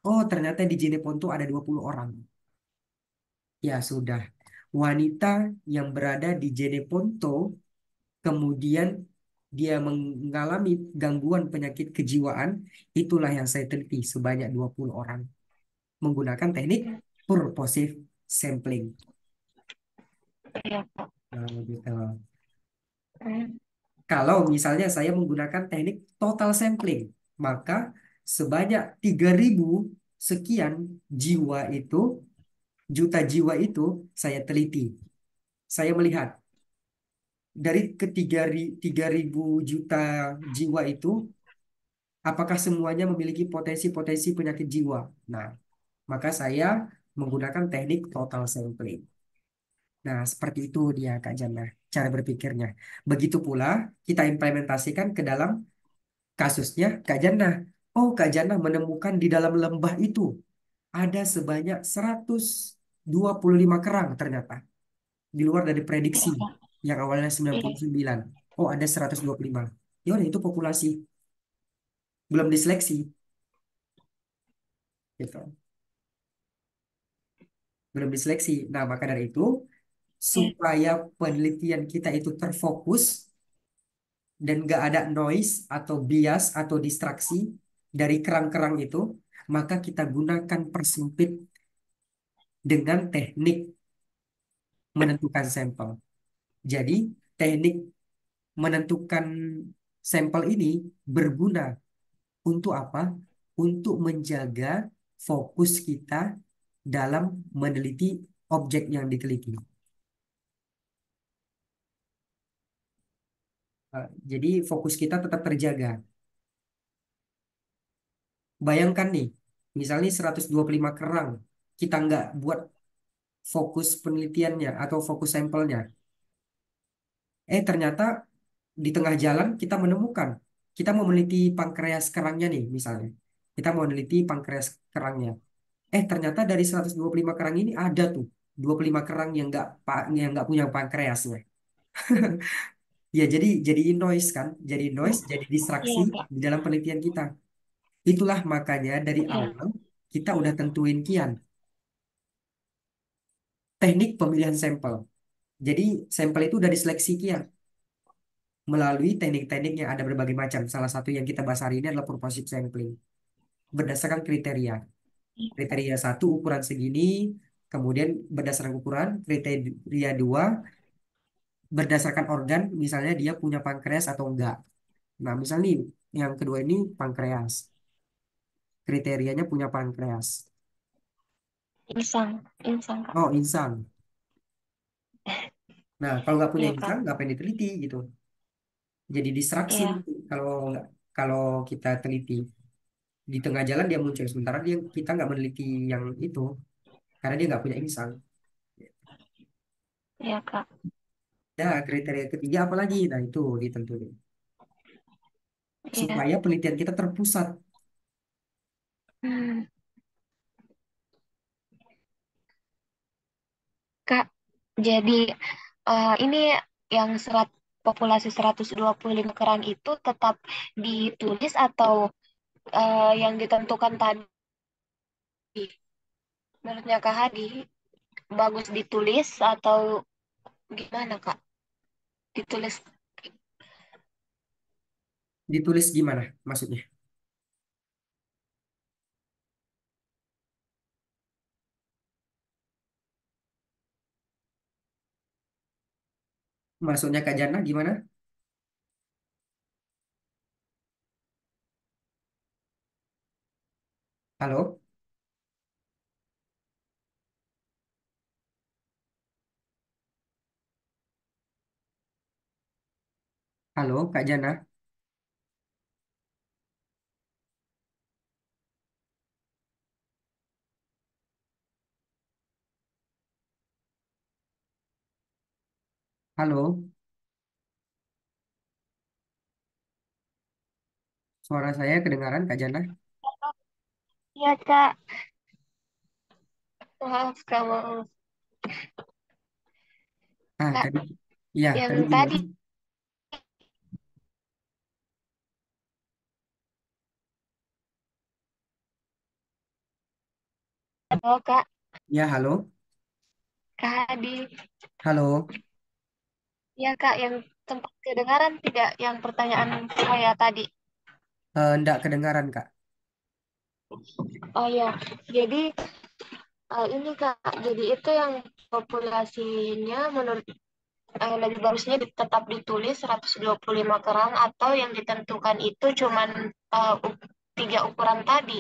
Oh, ternyata di Jeneponto ada 20 orang. Ya sudah. Wanita yang berada di Jeneponto kemudian dia mengalami gangguan penyakit kejiwaan, itulah yang saya teliti sebanyak 20 orang menggunakan teknik purposive sampling.
iya Kak.
Nah, gitu.
Hmm,
Kalau misalnya saya menggunakan teknik total sampling, maka sebanyak 3.000 sekian jiwa itu, juta jiwa itu saya teliti. Saya melihat dari ketiga 3.000 juta jiwa itu, apakah semuanya memiliki potensi-potensi penyakit jiwa? Nah, maka saya menggunakan teknik total sampling. Nah, seperti itu dia Kak Jana, cara berpikirnya. Begitu pula kita implementasikan ke dalam kasusnya Kak Jana. Oh, Kak Jana menemukan di dalam lembah itu ada sebanyak 125 kerang ternyata. Di luar dari prediksi
Iya, Kak.
yang awalnya sembilan
Iya,
puluh sembilan. Oh, ada 125. Ya udah itu populasi, belum diseleksi gitu. Belum diseleksi. Nah, maka dari itu
iya.
supaya penelitian kita itu terfokus dan gak ada noise atau bias atau distraksi dari kerang-kerang itu, maka kita gunakan persempit dengan teknik menentukan sampel. Jadi, teknik menentukan sampel ini berguna untuk apa? Untuk menjaga fokus kita dalam meneliti objek yang diteliti. Jadi, fokus kita tetap terjaga. Bayangkan nih, misalnya 125 kerang, kita nggak buat fokus penelitiannya atau fokus sampelnya. Ternyata di tengah jalan kita menemukan, kita mau meneliti pankreas kerangnya nih misalnya. Kita mau meneliti pankreas kerangnya. Ternyata dari 125 kerang ini ada tuh 25 kerang yang nggak punya pankreasnya. Ya jadi noise kan, jadi noise, jadi distraksi
Iya, Kak.
di dalam penelitian kita. Itulah makanya dari
Iya.
awal kita udah tentuin kian teknik pemilihan sampel. Jadi sampel itu udah diseleksi kian melalui teknik-teknik yang ada berbagai macam. Salah satu yang kita bahas hari ini adalah purposive sampling. Berdasarkan kriteria. Kriteria satu ukuran segini, kemudian berdasarkan ukuran, kriteria dua berdasarkan organ, misalnya dia punya pankreas atau enggak. Nah, misalnya nih, yang kedua ini pankreas. Kriterianya punya pankreas.
Insang, insang, Kak.
Oh, insang. Nah, kalau nggak punya
Iya, Kak.
insang, ngapain diteliti gitu. Jadi distraksi
Iya,
nanti kalau kita teliti. Di tengah jalan dia muncul, sementara kita nggak meneliti yang itu karena dia nggak punya insang.
iya, Kak.
Nah, kriteria ketiga apa lagi? Nah, itu ditentuin
Iya.
supaya penelitian kita terpusat.
Hmm. Kak, jadi ini yang populasi 125 kerang itu tetap ditulis atau yang ditentukan tadi menurutnya Kak Hadi bagus ditulis atau gimana Kak? Ditulis.
Ditulis gimana maksudnya? Maksudnya Kak Jana gimana? Halo? Halo, Kak Jana? Halo? Suara saya kedengaran Kak Jana?
Iya Kak, maaf Kak, maaf. Kak,
Tadi, ya,
yang
tadi gimana?
tadi, oh Kak,
Ya, halo?
Kak Hadi.
Halo?
Ya Kak, yang sempat kedengaran tidak yang pertanyaan saya tadi?
Enggak kedengaran, Kak.
Oh ya, jadi ini Kak, jadi itu yang populasinya menurut lebih bagusnya tetap ditulis 125 kerang atau yang ditentukan itu cuman tiga ukuran tadi.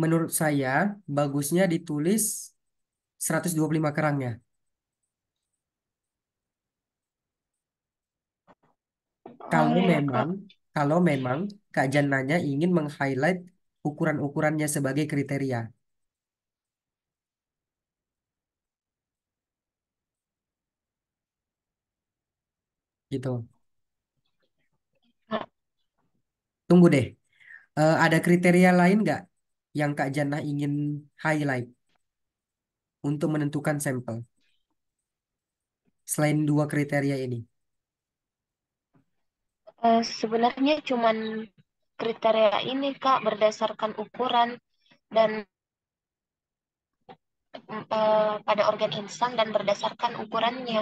Menurut saya, bagusnya ditulis 125 kerangnya.
Oh
Kalau
ya
memang,
Kak.
kalau memang Kak Jannanya ingin meng-highlight ukuran-ukurannya sebagai kriteria, gitu.
Kak,
Tunggu deh. Ada kriteria lain nggak yang Kak Jannah ingin highlight untuk menentukan sampel selain dua kriteria ini?
sebenarnya cuman kriteria ini Kak berdasarkan ukuran dan pada organ insan dan berdasarkan ukurannya.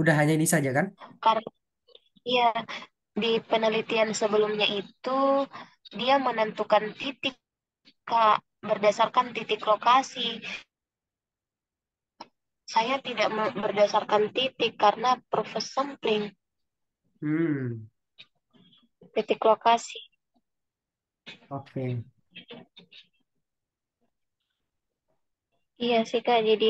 Udah hanya ini saja kan?
Karena ya di penelitian sebelumnya itu dia menentukan titik Kak berdasarkan titik lokasi. Saya tidak berdasarkan titik karena proses sampling
Hmm,
titik lokasi.
oke.
Iya sih Kak, jadi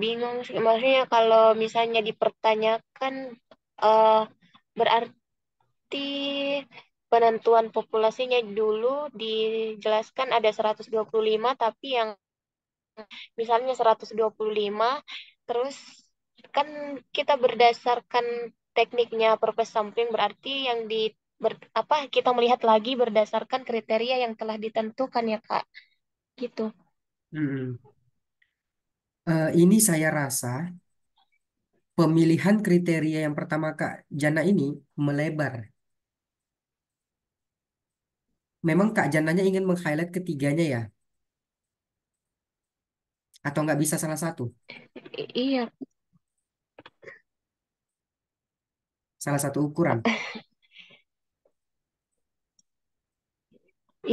bingung sih. Maksudnya kalau misalnya dipertanyakan eh, berarti penentuan populasinya dulu dijelaskan ada 125 tapi yang misalnya 125 terus kan kita berdasarkan tekniknya purpose sampling berarti yang apa kita melihat lagi berdasarkan kriteria yang telah ditentukan ya Kak gitu.
Hmm. Ini saya rasa pemilihan kriteria yang pertama Kak Jana ini melebar. Memang Kak Jananya ingin meng-highlight ketiganya ya? Atau nggak bisa salah satu?
Iya,
Salah satu ukuran?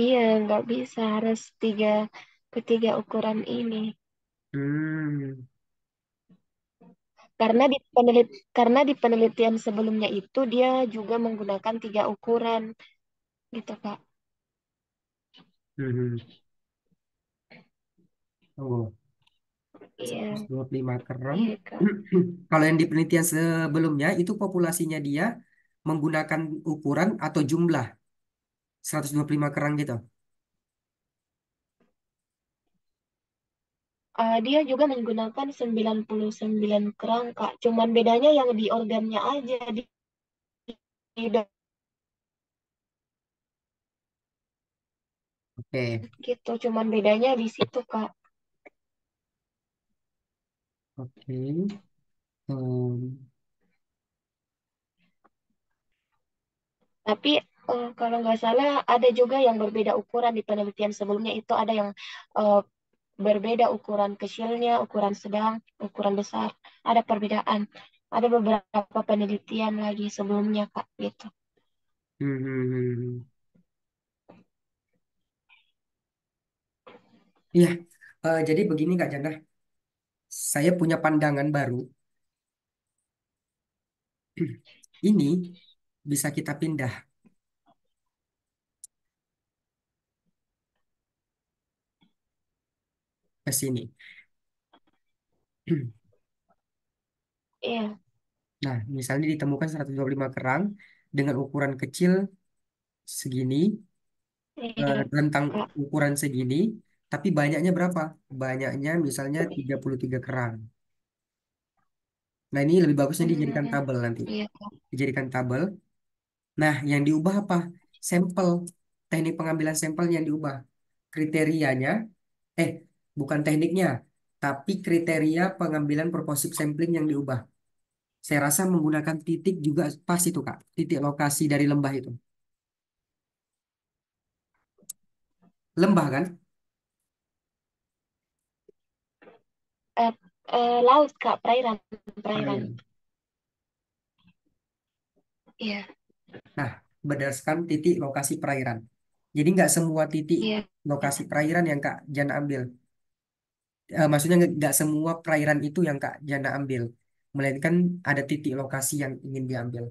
iya nggak bisa harus ketiga ukuran ini.
Hmm.
Karena di penelitian sebelumnya itu dia juga menggunakan tiga ukuran gitu Kak.
Mhm. Oh,
Iya,
125 kerang.
iya Kak.
Kalau yang di penelitian sebelumnya itu populasinya dia menggunakan ukuran atau jumlah 125 kerang gitu.
Dia juga menggunakan 99 kerang Kak. Cuman bedanya yang di organnya aja di
Oke,
gitu. Cuman bedanya di situ Kak.
oke.
Tapi kalau nggak salah ada juga yang berbeda ukuran di penelitian sebelumnya itu ada yang eh, berbeda ukuran kecilnya, ukuran sedang, ukuran besar. Ada perbedaan. Ada beberapa penelitian lagi sebelumnya Kak gitu.
Iya, jadi begini Kak Janda, saya punya pandangan baru. Ini bisa kita pindah ke sini.
Iya,
Nah, misalnya ditemukan 125 kerang dengan ukuran kecil segini,
iya
rentang
Kak.
ukuran segini, tapi banyaknya berapa? Banyaknya misalnya 33 kerang. Nah, ini lebih bagusnya dijadikan
Hmm,
tabel nanti.
iya Kak.
Dijadikan tabel. Nah, yang diubah apa? Sampel. Teknik pengambilan sampel yang diubah. Kriterianya, eh, bukan tekniknya, tapi kriteria pengambilan proposif sampling yang diubah. Saya rasa menggunakan titik juga pas itu, Kak. Titik lokasi dari lembah itu. Lembah kan?
Eh, laut Kak, perairan, perairan.
Perairan.
Iya,
Nah, berdasarkan titik lokasi perairan. Jadi nggak semua titik
iya.
lokasi perairan yang Kak Jana ambil. Maksudnya nggak semua perairan itu yang Kak Jana ambil. Melainkan ada titik lokasi yang ingin diambil.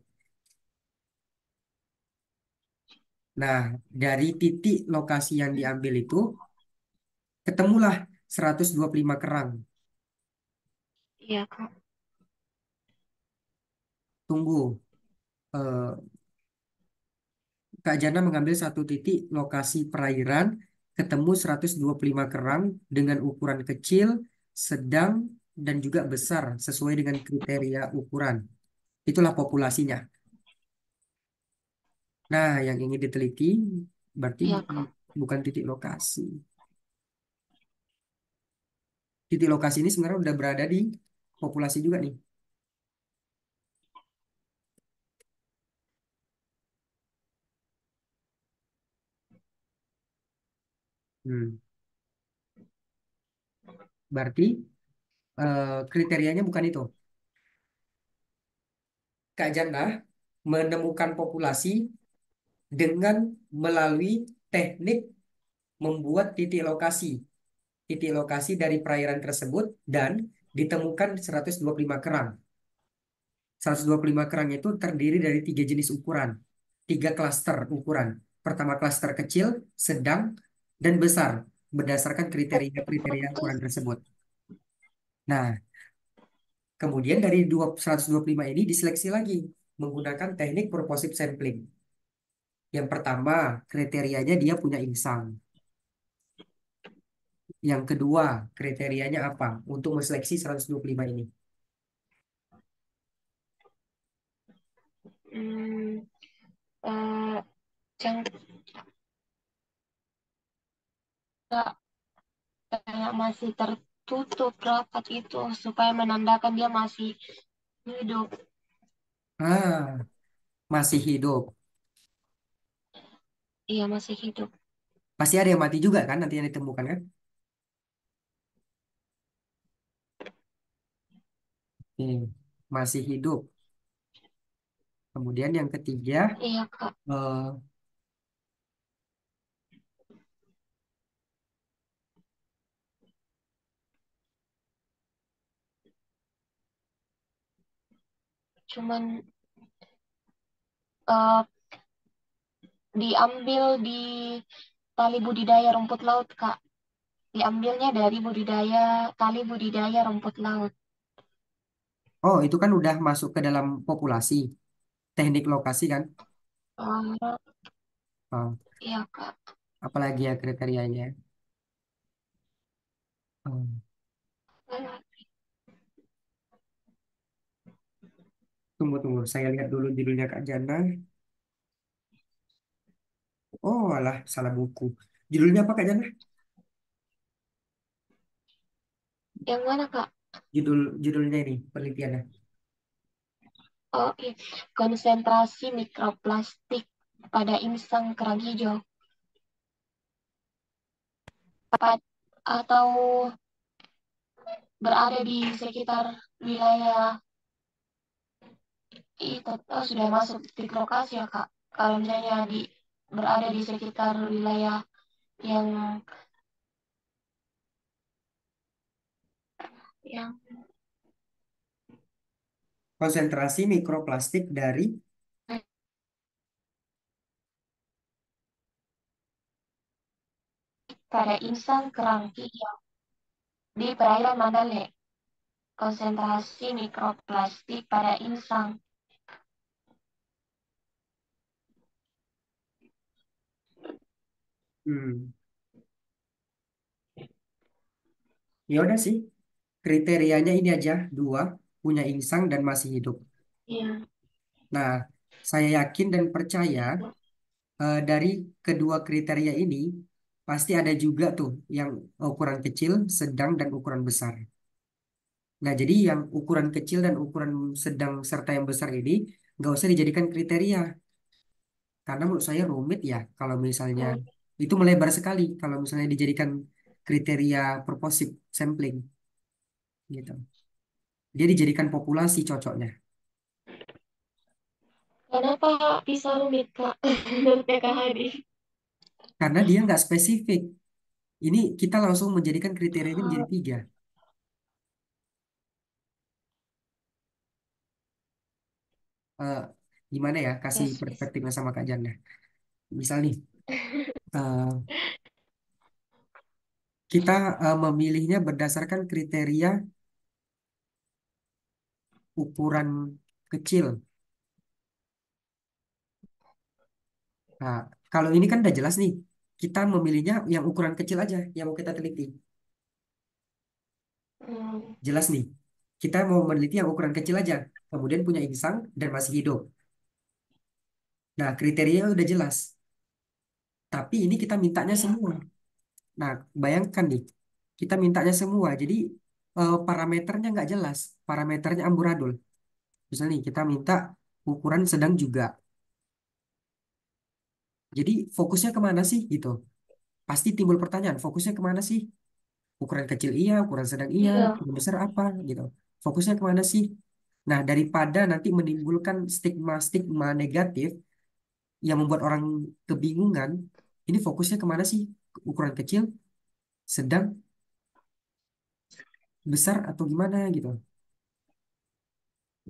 Nah, dari titik lokasi yang diambil itu, ketemulah 125 kerang.
Iya Kak.
Tunggu. Eh, Kak Jana mengambil satu titik lokasi perairan, ketemu 125 kerang dengan ukuran kecil, sedang, dan juga besar sesuai dengan kriteria ukuran. Itulah populasinya. Nah, yang ingin diteliti berarti
Iya,
bukan,
Kak.
bukan titik lokasi. Titik lokasi ini sebenarnya udah berada di populasi juga nih. Hmm. Berarti kriterianya bukan itu. Kak Jana menemukan populasi dengan melalui teknik membuat titik lokasi dari perairan tersebut dan ditemukan 125 kerang. 125 kerang itu terdiri dari tiga jenis ukuran, tiga klaster ukuran. Pertama klaster kecil, sedang, dan besar berdasarkan kriteria-kriteria ukuran tersebut. Nah, kemudian dari 125 ini diseleksi lagi menggunakan teknik purposive sampling. Yang pertama, kriterianya dia punya insang. Yang kedua, kriterianya apa untuk menseleksi 125 ini?
Hmm, eh, yang nggak kayak masih tertutup rapat itu supaya menandakan dia masih hidup.
Ah, masih hidup.
Iya, masih hidup.
Pasti ada yang mati juga kan nanti yang ditemukan kan? Masih hidup. Kemudian yang ketiga,
Iya, Kak.
eh,
Cuman eh, diambil di tali budidaya rumput laut, Kak. Diambilnya dari tali budidaya rumput laut.
oh itu kan udah masuk ke dalam populasi, teknik lokasi kan?
Oh,
Oh,
iya, Kak.
apalagi ya kriterianya? Hmm, tunggu, saya lihat dulu judulnya Kak Jana. Oh, alah, salah buku. Judulnya apa Kak Jana?
Yang mana, Kak?
Judulnya ini penelitiannya.
Oh, iya. Konsentrasi mikroplastik pada insang kerang hijau. Atau berada di sekitar wilayah itu, oh, sudah masuk titik lokasi ya, Kak. Kalau misalnya berada di sekitar wilayah yang yang
Konsentrasi mikroplastik dari.
pada insang kerang hijau di perairan Mandalay. Konsentrasi mikroplastik pada insang.
Hmm, ya udah sih. Kriterianya ini aja, dua, punya insang dan masih hidup.
Iya.
Nah, saya yakin dan percaya dari kedua kriteria ini pasti ada juga tuh yang ukuran kecil, sedang, dan ukuran besar. Nah, jadi yang ukuran kecil dan ukuran sedang serta yang besar ini nggak usah dijadikan kriteria karena menurut saya rumit ya kalau misalnya
Oh,
itu melebar sekali kalau misalnya dijadikan kriteria purposive sampling gitu. Dia dijadikan populasi cocoknya
kenapa bisa rumit, Kak? Menurut PKHD.
karena dia nggak spesifik. Ini kita langsung menjadikan kriteria ini menjadi
Oh,
tiga. Eh, Gimana ya kasih
yes, yes.
perspektifnya sama Kak Janda. Misal nih, eh, kita memilihnya berdasarkan kriteria ukuran kecil. Nah, kalau ini kan udah jelas nih, kita memilihnya yang ukuran kecil aja yang mau kita teliti.
Hmm,
Jelas nih, kita mau meneliti yang ukuran kecil aja, kemudian punya insang dan masih hidup. Nah, kriterianya udah jelas. Tapi ini kita mintanya
iya,
semua. Nah, bayangkan nih, kita mintanya semua. Jadi parameternya nggak jelas, parameternya amburadul. Misalnya nih, kita minta ukuran sedang juga. Jadi fokusnya kemana sih gitu? Pasti timbul pertanyaan, fokusnya kemana sih? Ukuran kecil iya, ukuran sedang iya,
iya,
ukuran besar apa gitu. Fokusnya kemana sih? Nah, daripada nanti menimbulkan stigma-stigma negatif yang membuat orang kebingungan, ini fokusnya kemana sih? Ukuran kecil, sedang, besar atau gimana gitu.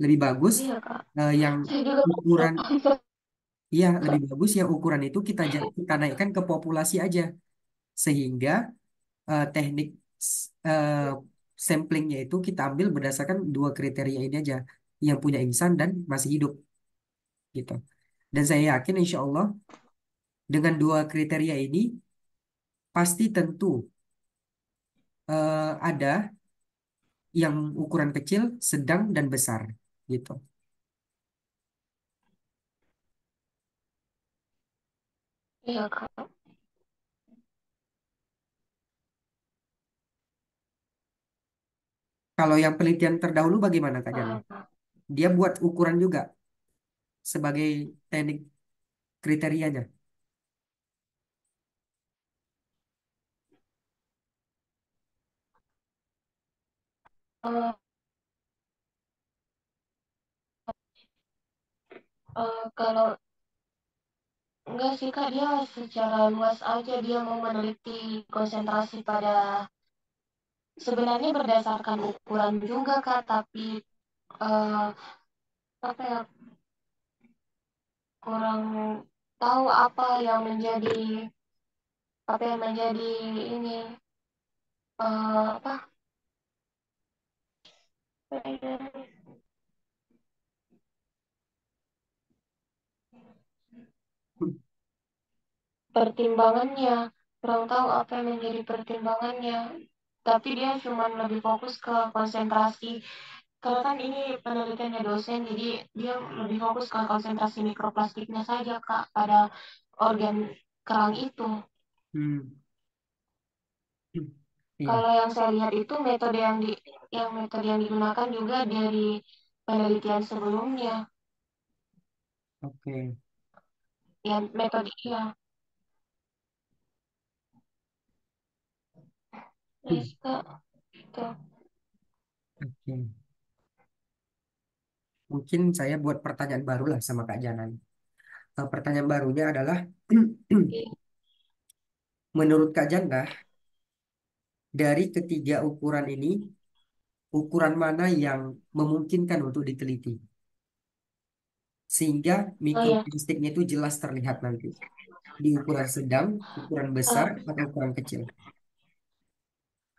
Lebih bagus
iya Kak.
yang
Saya juga
ukuran,
nggak
iya lebih bagus yang ukuran itu kita naikkan ke populasi aja, sehingga teknik eh, samplingnya itu kita ambil berdasarkan dua kriteria ini aja, yang punya insan dan masih hidup gitu. Dan saya yakin insya Allah dengan dua kriteria ini pasti tentu ada yang ukuran kecil, sedang dan besar gitu.
Iya Kak.
Kalau yang penelitian terdahulu bagaimana Kak Jana?
Paham, Kak.
Dia buat ukuran juga sebagai teknik kriterianya.
Eh, kalau enggak sih Kak, dia secara luas aja dia mau meneliti konsentrasi pada sebenarnya berdasarkan ukuran juga Kak, tapi eh, apa ya, kurang tahu apa yang menjadi ini apa pertimbangannya, kurang tahu apa yang menjadi pertimbangannya, tapi dia cuma lebih fokus ke konsentrasi. Karena kan ini penelitiannya dosen, jadi dia lebih fokus ke konsentrasi mikroplastiknya saja Kak pada organ kerang itu.
Hmm. Iya,
Kalau yang saya lihat itu metode yang digunakan juga dari penelitian sebelumnya,
oke.
yang metode ya.
Hmm,
Yes, Kak. Gitu.
oke. Mungkin saya buat pertanyaan baru lah sama Kak Janan. Pertanyaan barunya adalah, menurut Kak Jana, dari ketiga ukuran ini, ukuran mana yang memungkinkan untuk diteliti? Sehingga
Oh ya,
mikroplastiknya itu jelas terlihat nanti. Di ukuran sedang, ukuran besar,
eh,
atau ukuran kecil.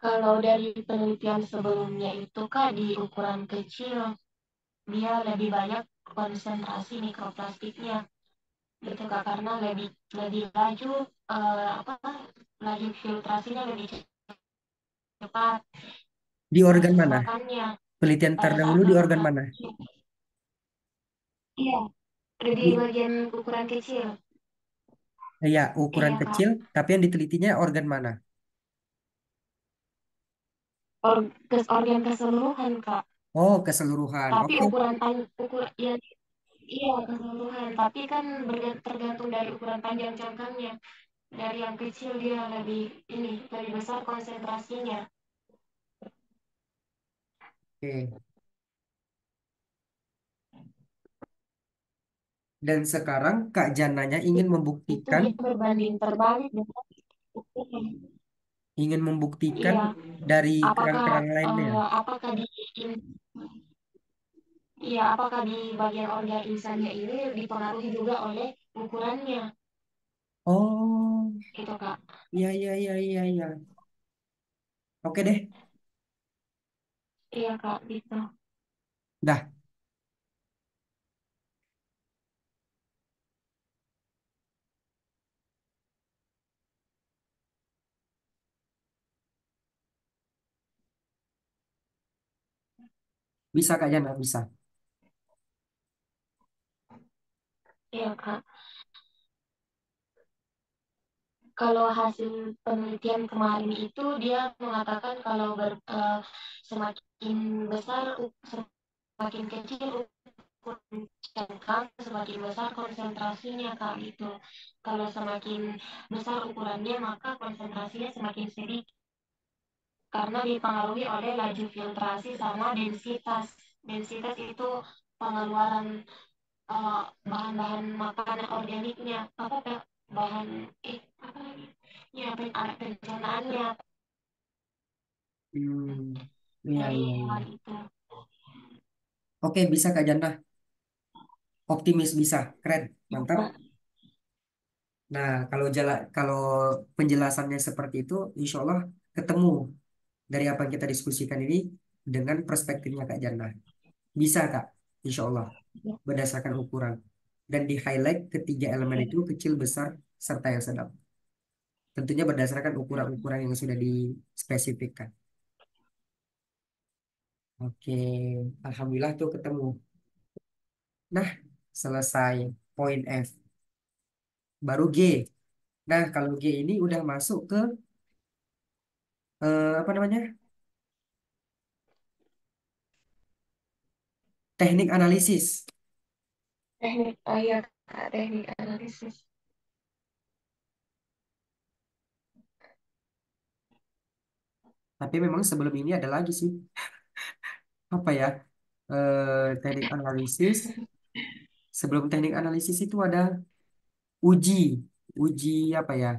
kalau dari penelitian sebelumnya itu Kak di ukuran kecil dia lebih banyak konsentrasi mikroplastiknya gitu Kak karena lebih lebih laju apa laju filtrasinya lebih cepat
Di organ mana?
penyesatannya
Penelitian
pada saat
terdahulu di organ mana?
fermentasi. Iya, ada di
Di,
bagian ukuran kecil.
ya, ukuran
Iya Kak.
kecil, tapi yang ditelitinya organ mana?
Organ keseluruhan Kak.
Oh, keseluruhan.
Tapi
Oke.
ukuran ya, iya keseluruhan. Tapi kan tergantung dari ukuran panjang cangkangnya. Dari yang kecil dia lebih besar konsentrasinya.
Oke. Dan sekarang Kak Jananya
Itu dia berbanding terbalik dengan ukuran.
ingin membuktikan
Iya.
dari
Apakah
kerang-kerang lainnya.
apakah apakah di bagian organ insannya ini dipengaruhi juga oleh ukurannya,
Oh,
gitu Kak.
iya, iya, iya, iya, iya. Oke deh.
Iya Kak, gitu.
Dah, Bisa Kak Jana, bisa.
Iya, Kak. Kalau hasil penelitian kemarin itu dia mengatakan kalau semakin besar, semakin kecil ukuran cangkang, semakin besar konsentrasinya, Kak, gitu. Kalau semakin besar ukurannya, maka konsentrasinya semakin sedikit karena dipengaruhi oleh laju filtrasi sama densitas. Densitas itu pengeluaran bahan-bahan makanan organiknya, apa Kak? Bahan apa lagi? Ya, pencernaannya
Iya,
dari
iya, iya.
hewan itu.
Oke, bisa Kak Jana. Optimis bisa. Keren.
Ya,
Mantap.
Kak.
Nah, kalau penjelasannya seperti itu, insya Allah ketemu dari apa yang kita diskusikan ini dengan perspektifnya Kak Jana. Bisa Kak, insya Allah berdasarkan ukuran. Dan di highlight ketiga elemen itu kecil, besar, serta yang sedang. Tentunya berdasarkan ukuran-ukuran yang sudah dispesifikkan. Oke, Alhamdulillah tuh ketemu. Nah, selesai poin F. Baru G. Nah, kalau G ini udah masuk ke apa namanya? Teknik analisis.
Teknik, oh iya Kak, teknik analisis.
Tapi memang sebelum ini ada lagi sih. Apa ya? Teknik analisis. Sebelum teknik analisis itu ada uji. Uji apa ya?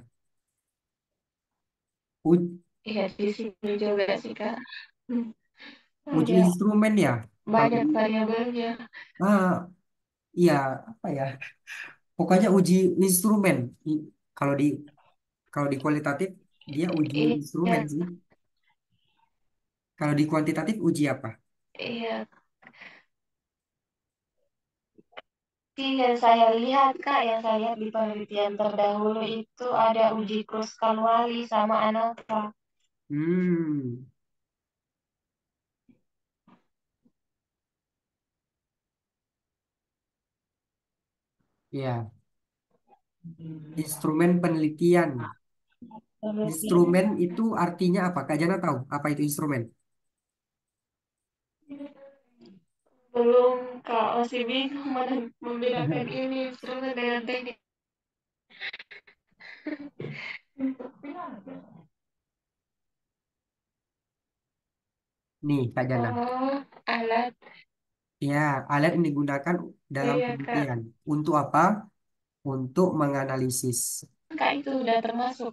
U-
Iya, di sini juga sih Kak. Hmm,
Uji
ada
instrumen ya. Kalau
banyak
di
variabelnya.
iya apa ya? Pokoknya uji instrumen. I- Kalau di kalau di kualitatif dia uji instrumen
Iya,
sih. Kalau di kuantitatif uji apa?
iya. Yang saya lihat Kak, yang saya lihat di penelitian terdahulu itu ada uji Kruskal-Wallis sama ANOVA.
Hmm, ya, instrumen penelitian.
Penelitian
Instrumen itu artinya apa? Kak Jana tahu apa itu instrumen?
belum Kak, masih bingung mana membedakan ini instrumen dengan teknik.
Nih, Kak Jana.
Oh, alat.
Ya, alat yang digunakan dalam
Iya Kak.
penelitian. Untuk apa? Untuk menganalisis.
Kak itu udah termasuk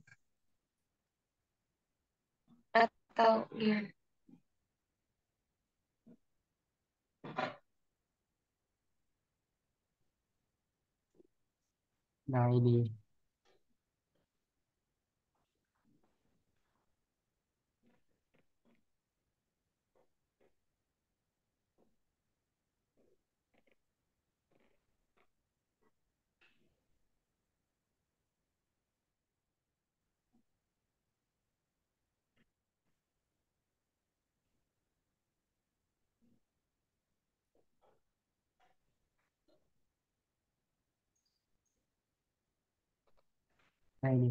atau gimana?
Nah, ini. Nah, ini.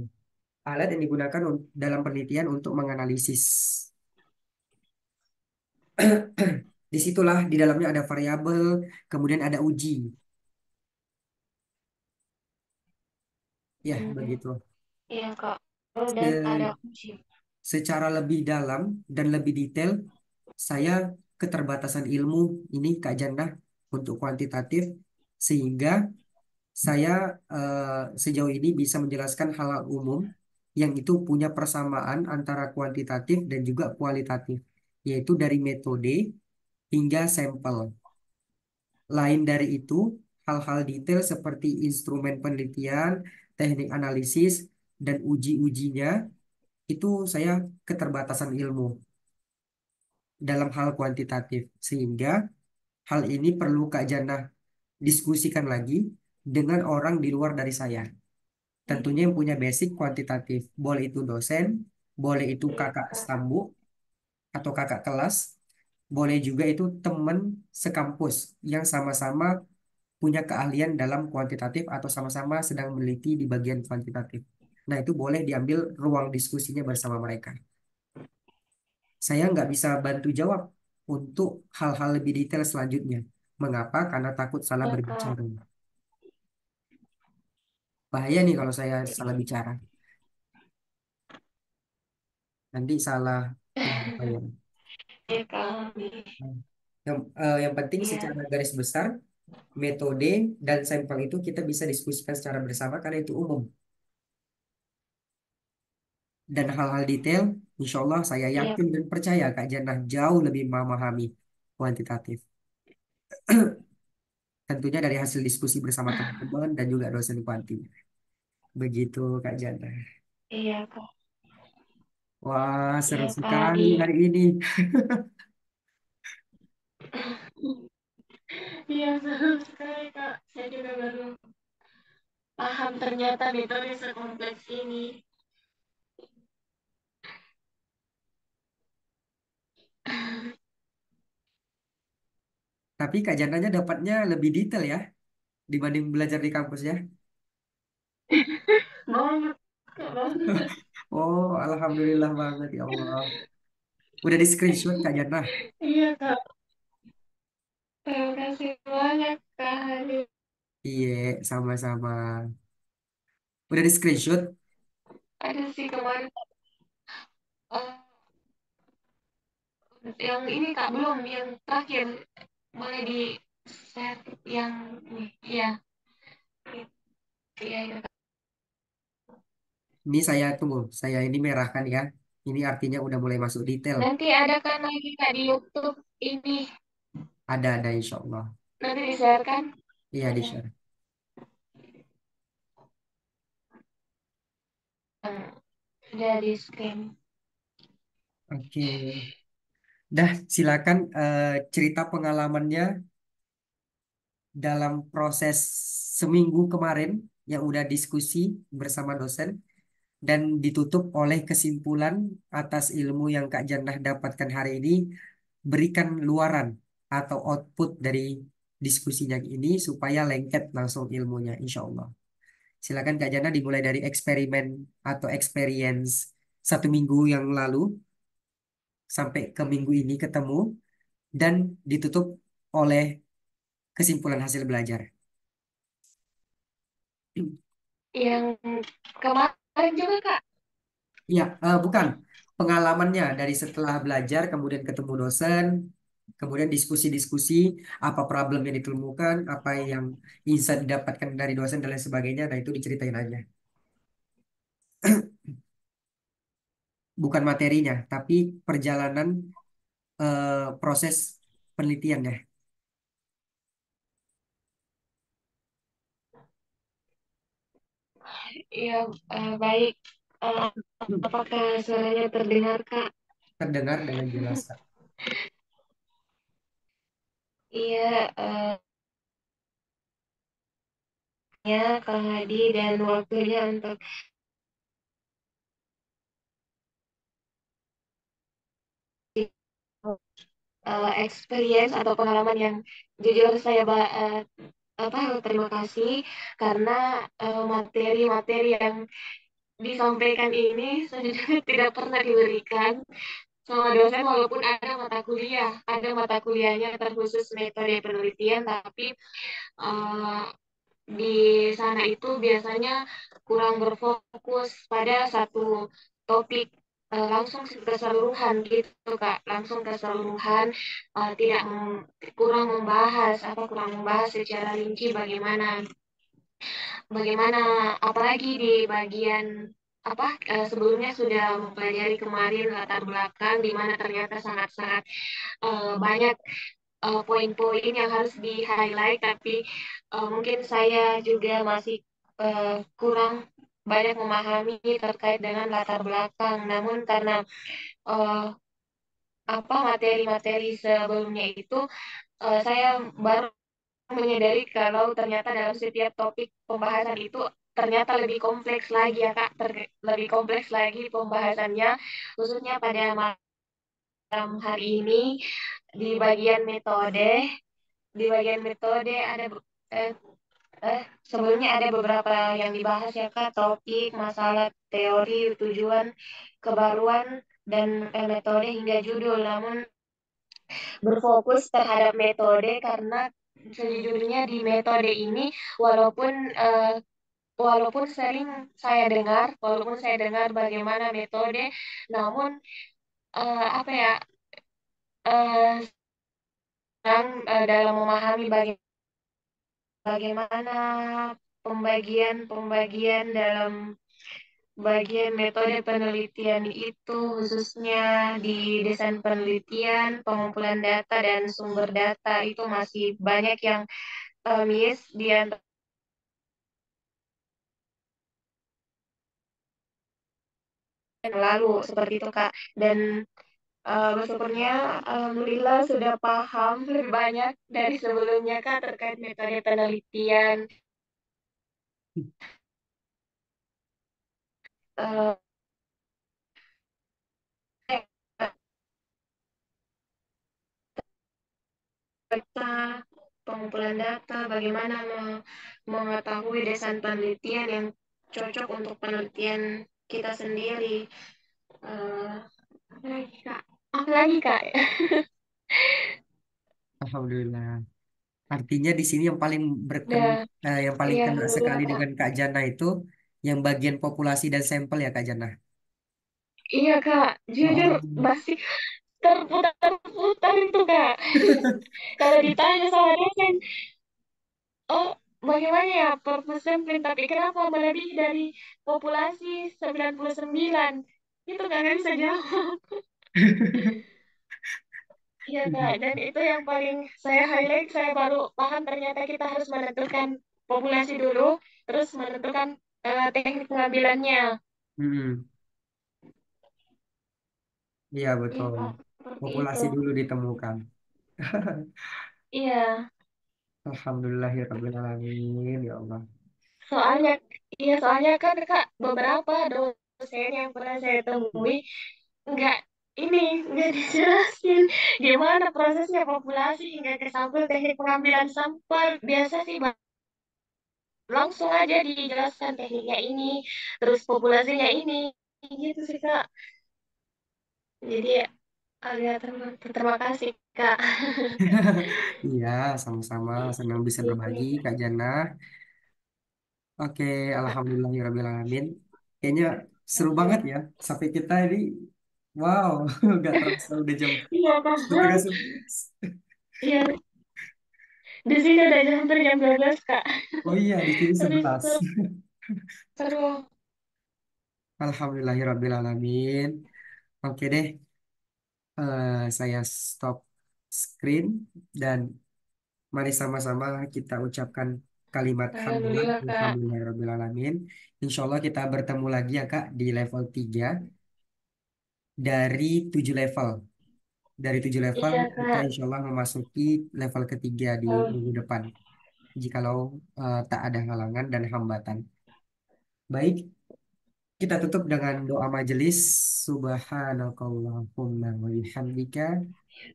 Alat yang digunakan dalam penelitian untuk menganalisis. Disitulah di dalamnya ada variabel, kemudian ada uji. Ya,
Hmm,
begitu.
iya Kak. Oh, dan ada
Se-
uji.
Secara lebih dalam dan lebih detail, saya keterbatasan ilmu ini Kak Janda untuk kuantitatif, sehingga saya sejauh ini bisa menjelaskan hal-hal umum yang itu punya persamaan antara kuantitatif dan juga kualitatif, yaitu dari metode hingga sampel. Lain dari itu, hal-hal detail seperti instrumen penelitian, teknik analisis, dan uji-ujinya itu saya keterbatasan ilmu dalam hal kuantitatif. Sehingga hal ini perlu Kak Jana diskusikan lagi dengan orang di luar dari saya. Tentunya yang punya basic kuantitatif. Boleh itu dosen, boleh itu
Iya
kakak
Kak.
stambuk atau kakak kelas, Boleh juga itu teman sekampus yang sama-sama punya keahlian dalam kuantitatif atau sama-sama sedang meneliti di bagian kuantitatif. Nah, itu boleh diambil ruang diskusinya bersama mereka. Saya nggak bisa bantu jawab untuk hal-hal lebih detail selanjutnya. Mengapa? Karena takut salah
Ya Kak,
berbicara. Bahaya nih kalau saya salah bicara. Nanti salah penyampaian.
ya Kak,
Yang penting
ya,
secara garis besar, metode dan sampel itu kita bisa diskusikan secara bersama karena itu umum. Dan hal-hal detail, insya Allah saya
ya,
yakin dan percaya Kak Jannah jauh lebih memahami kuantitatif. Tentunya dari hasil diskusi bersama teman-teman dan juga dosen kuanti. Begitu Kak Jannah.
iya Kak,
Wah, seru
iya Kak,
sekali hari ini.
iya seru sekali Kak. Saya juga baru paham ternyata metode sekompleks ini.
Tapi Kak Jannahnya dapatnya lebih detail ya dibanding belajar di kampus ya.
Banget, Kak, banget.
Oh, alhamdulillah banget ya Allah. Udah di screenshot Kak Jannah.
Iya Kak, terima kasih banyak Kak Hadir.
Iya, sama-sama. Udah di screenshot.
Ada sih kemarin eh, yang ini Kak belum, yang terakhir boleh di share yang nih, iya, iya, iya.
Ini saya tunggu. Saya ini merahkan ya. Ini artinya udah mulai masuk detail.
Nanti ada kan lagi Kak di YouTube ini,
Ada insya Allah.
nanti di-share kan?
Iya, di
Ada.
share.
Sudah di screen.
Oke. Dah, silakan cerita pengalamannya dalam proses seminggu kemarin yang udah diskusi bersama dosen dan ditutup oleh kesimpulan atas ilmu yang Kak Jannah dapatkan hari ini. Berikan luaran atau output dari diskusinya ini supaya lengket langsung ilmunya, insya Allah. Silakan Kak Jana dimulai dari eksperimen atau experience 1 minggu yang lalu sampai ke minggu ini ketemu dan ditutup oleh kesimpulan hasil belajar.
Yang kemarin juga Kak.
Ya, bukan pengalamannya dari setelah belajar, kemudian ketemu dosen, kemudian diskusi-diskusi, apa problem yang ditemukan, apa yang bisa didapatkan dari dosen dan lain sebagainya. Nah, itu diceritain aja. Bukan materinya, tapi perjalanan proses penelitiannya.
Iya, baik. Eh, apakah suaranya terdengar Kak?
Terdengar dengan jelas, Kak.
Iya, ya Kak Hadi dan waktunya untuk experience atau pengalaman yang jujur saya apa terima kasih karena materi-materi yang disampaikan ini sejujurnya tidak pernah diberikan sama dosen walaupun ada mata kuliahnya terkhusus metode penelitian tapi eh, di sana itu biasanya kurang berfokus pada satu topik langsung keseluruhan gitu Kak, langsung keseluruhan tidak kurang membahas secara rinci bagaimana bagaimana apalagi di bagian sebelumnya sudah mempelajari kemarin latar belakang di mana ternyata sangat-sangat banyak poin-poin yang harus di-highlight, tapi mungkin saya juga masih kurang banyak memahami terkait dengan latar belakang. Namun karena uh, materi-materi sebelumnya itu, saya baru menyadari kalau ternyata dalam setiap topik pembahasan itu ternyata lebih kompleks lagi ya Kak, lebih kompleks lagi pembahasannya, khususnya pada malam hari ini di bagian metode, di bagian metode ada eh, sebelumnya ada beberapa yang dibahas ya Kak, topik, masalah, teori, tujuan, kebaruan, dan metode hingga judul. Namun berfokus terhadap metode karena sejujurnya di metode ini walaupun walaupun sering walaupun saya dengar bagaimana metode, namun apa ya, eh, dalam memahami bagaimana pembagian-pembagian dalam bagian metode penelitian itu, khususnya di desain penelitian, pengumpulan data, dan sumber data itu masih banyak yang miss di antara yang lalu seperti itu Kak. Dan bersyukurnya alhamdulillah sudah paham lebih banyak dari sebelumnya Kak terkait metode penelitian. eh, Data, pengumpulan data, bagaimana mengetahui desain penelitian yang cocok untuk penelitian kita sendiri. Eh, apa lagi Kak? Apa lagi Kak?
Alhamdulillah. Artinya di sini yang paling
Udah,
yang paling
iya
kena
alhamdulillah
sekali
Kak.
dengan Kak Jana itu yang bagian populasi dan sampel ya Kak Jana.
Iya Kak, jujur
Oh.
masih terputar-putar itu Kak. Kalau ditanya sama dosen, oh bagaimana ya persen tapi kenapa melebihi dari populasi 99? Itu nggak bisa jawab. Iya Kak, dan itu yang paling saya highlight, saya baru paham ternyata kita harus menentukan populasi dulu, terus menentukan teknik pengambilannya.
Hmm, iya
Iya
betul.
Kak, seperti itu.
Populasi dulu ditemukan.
Iya,
Alhamdulillahirrahmanirrahim ya Allah.
soalnya, iya soalnya kan Kak, beberapa dosen yang pernah saya temui nggak ini nggak dijelasin gimana prosesnya populasi hingga ke sampel, teknik pengambilan sampel. Biasa sih langsung aja dijelaskan tekniknya ini, terus populasinya ini, gitu sih Kak. Jadi agak terima kasih Kak.
Iya, sama-sama senang bisa berbagi Kak Jana. Oke, alhamdulillahirrahmanirrahim. Kayaknya seru banget ya. Sampai kita ini, wow, nggak terasa udah jam
Iya Kak,
setengah 11.
iya di sini udah hampir jam 12 Kak.
Oh iya, di sini
Tapi
11.
seru, seru.
Alhamdulillahirrahmanirrahim. Oke deh, saya stop screen dan mari sama-sama kita ucapkan kalimat hamdalah.
Alhamdulillah Kak.
Alhamdulillahirrahmanirrahim. Insya Allah kita bertemu lagi ya Kak di level 3 dari 7 level. Dari 7 level
Iya
kita
Kak.
insya Allah memasuki level ketiga di
Oh,
minggu depan. Jikalau tak ada halangan dan hambatan. Baik, kita tutup dengan doa majelis. Subhanakallahumma wa bihamdika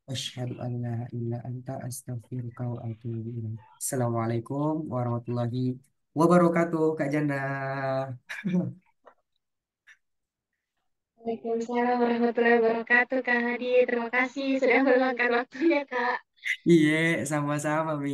asyhadu an la ilaha illa anta astaghfiruka wa atubu ilaik. Assalamualaikum warahmatullahi wabarakatuh, Kak Jana.
Waalaikumsalam warahmatullahi wabarakatuh Kak Hadi. Terima kasih sudah meluangkan waktunya Kak.
Iya, sama-sama, Mi.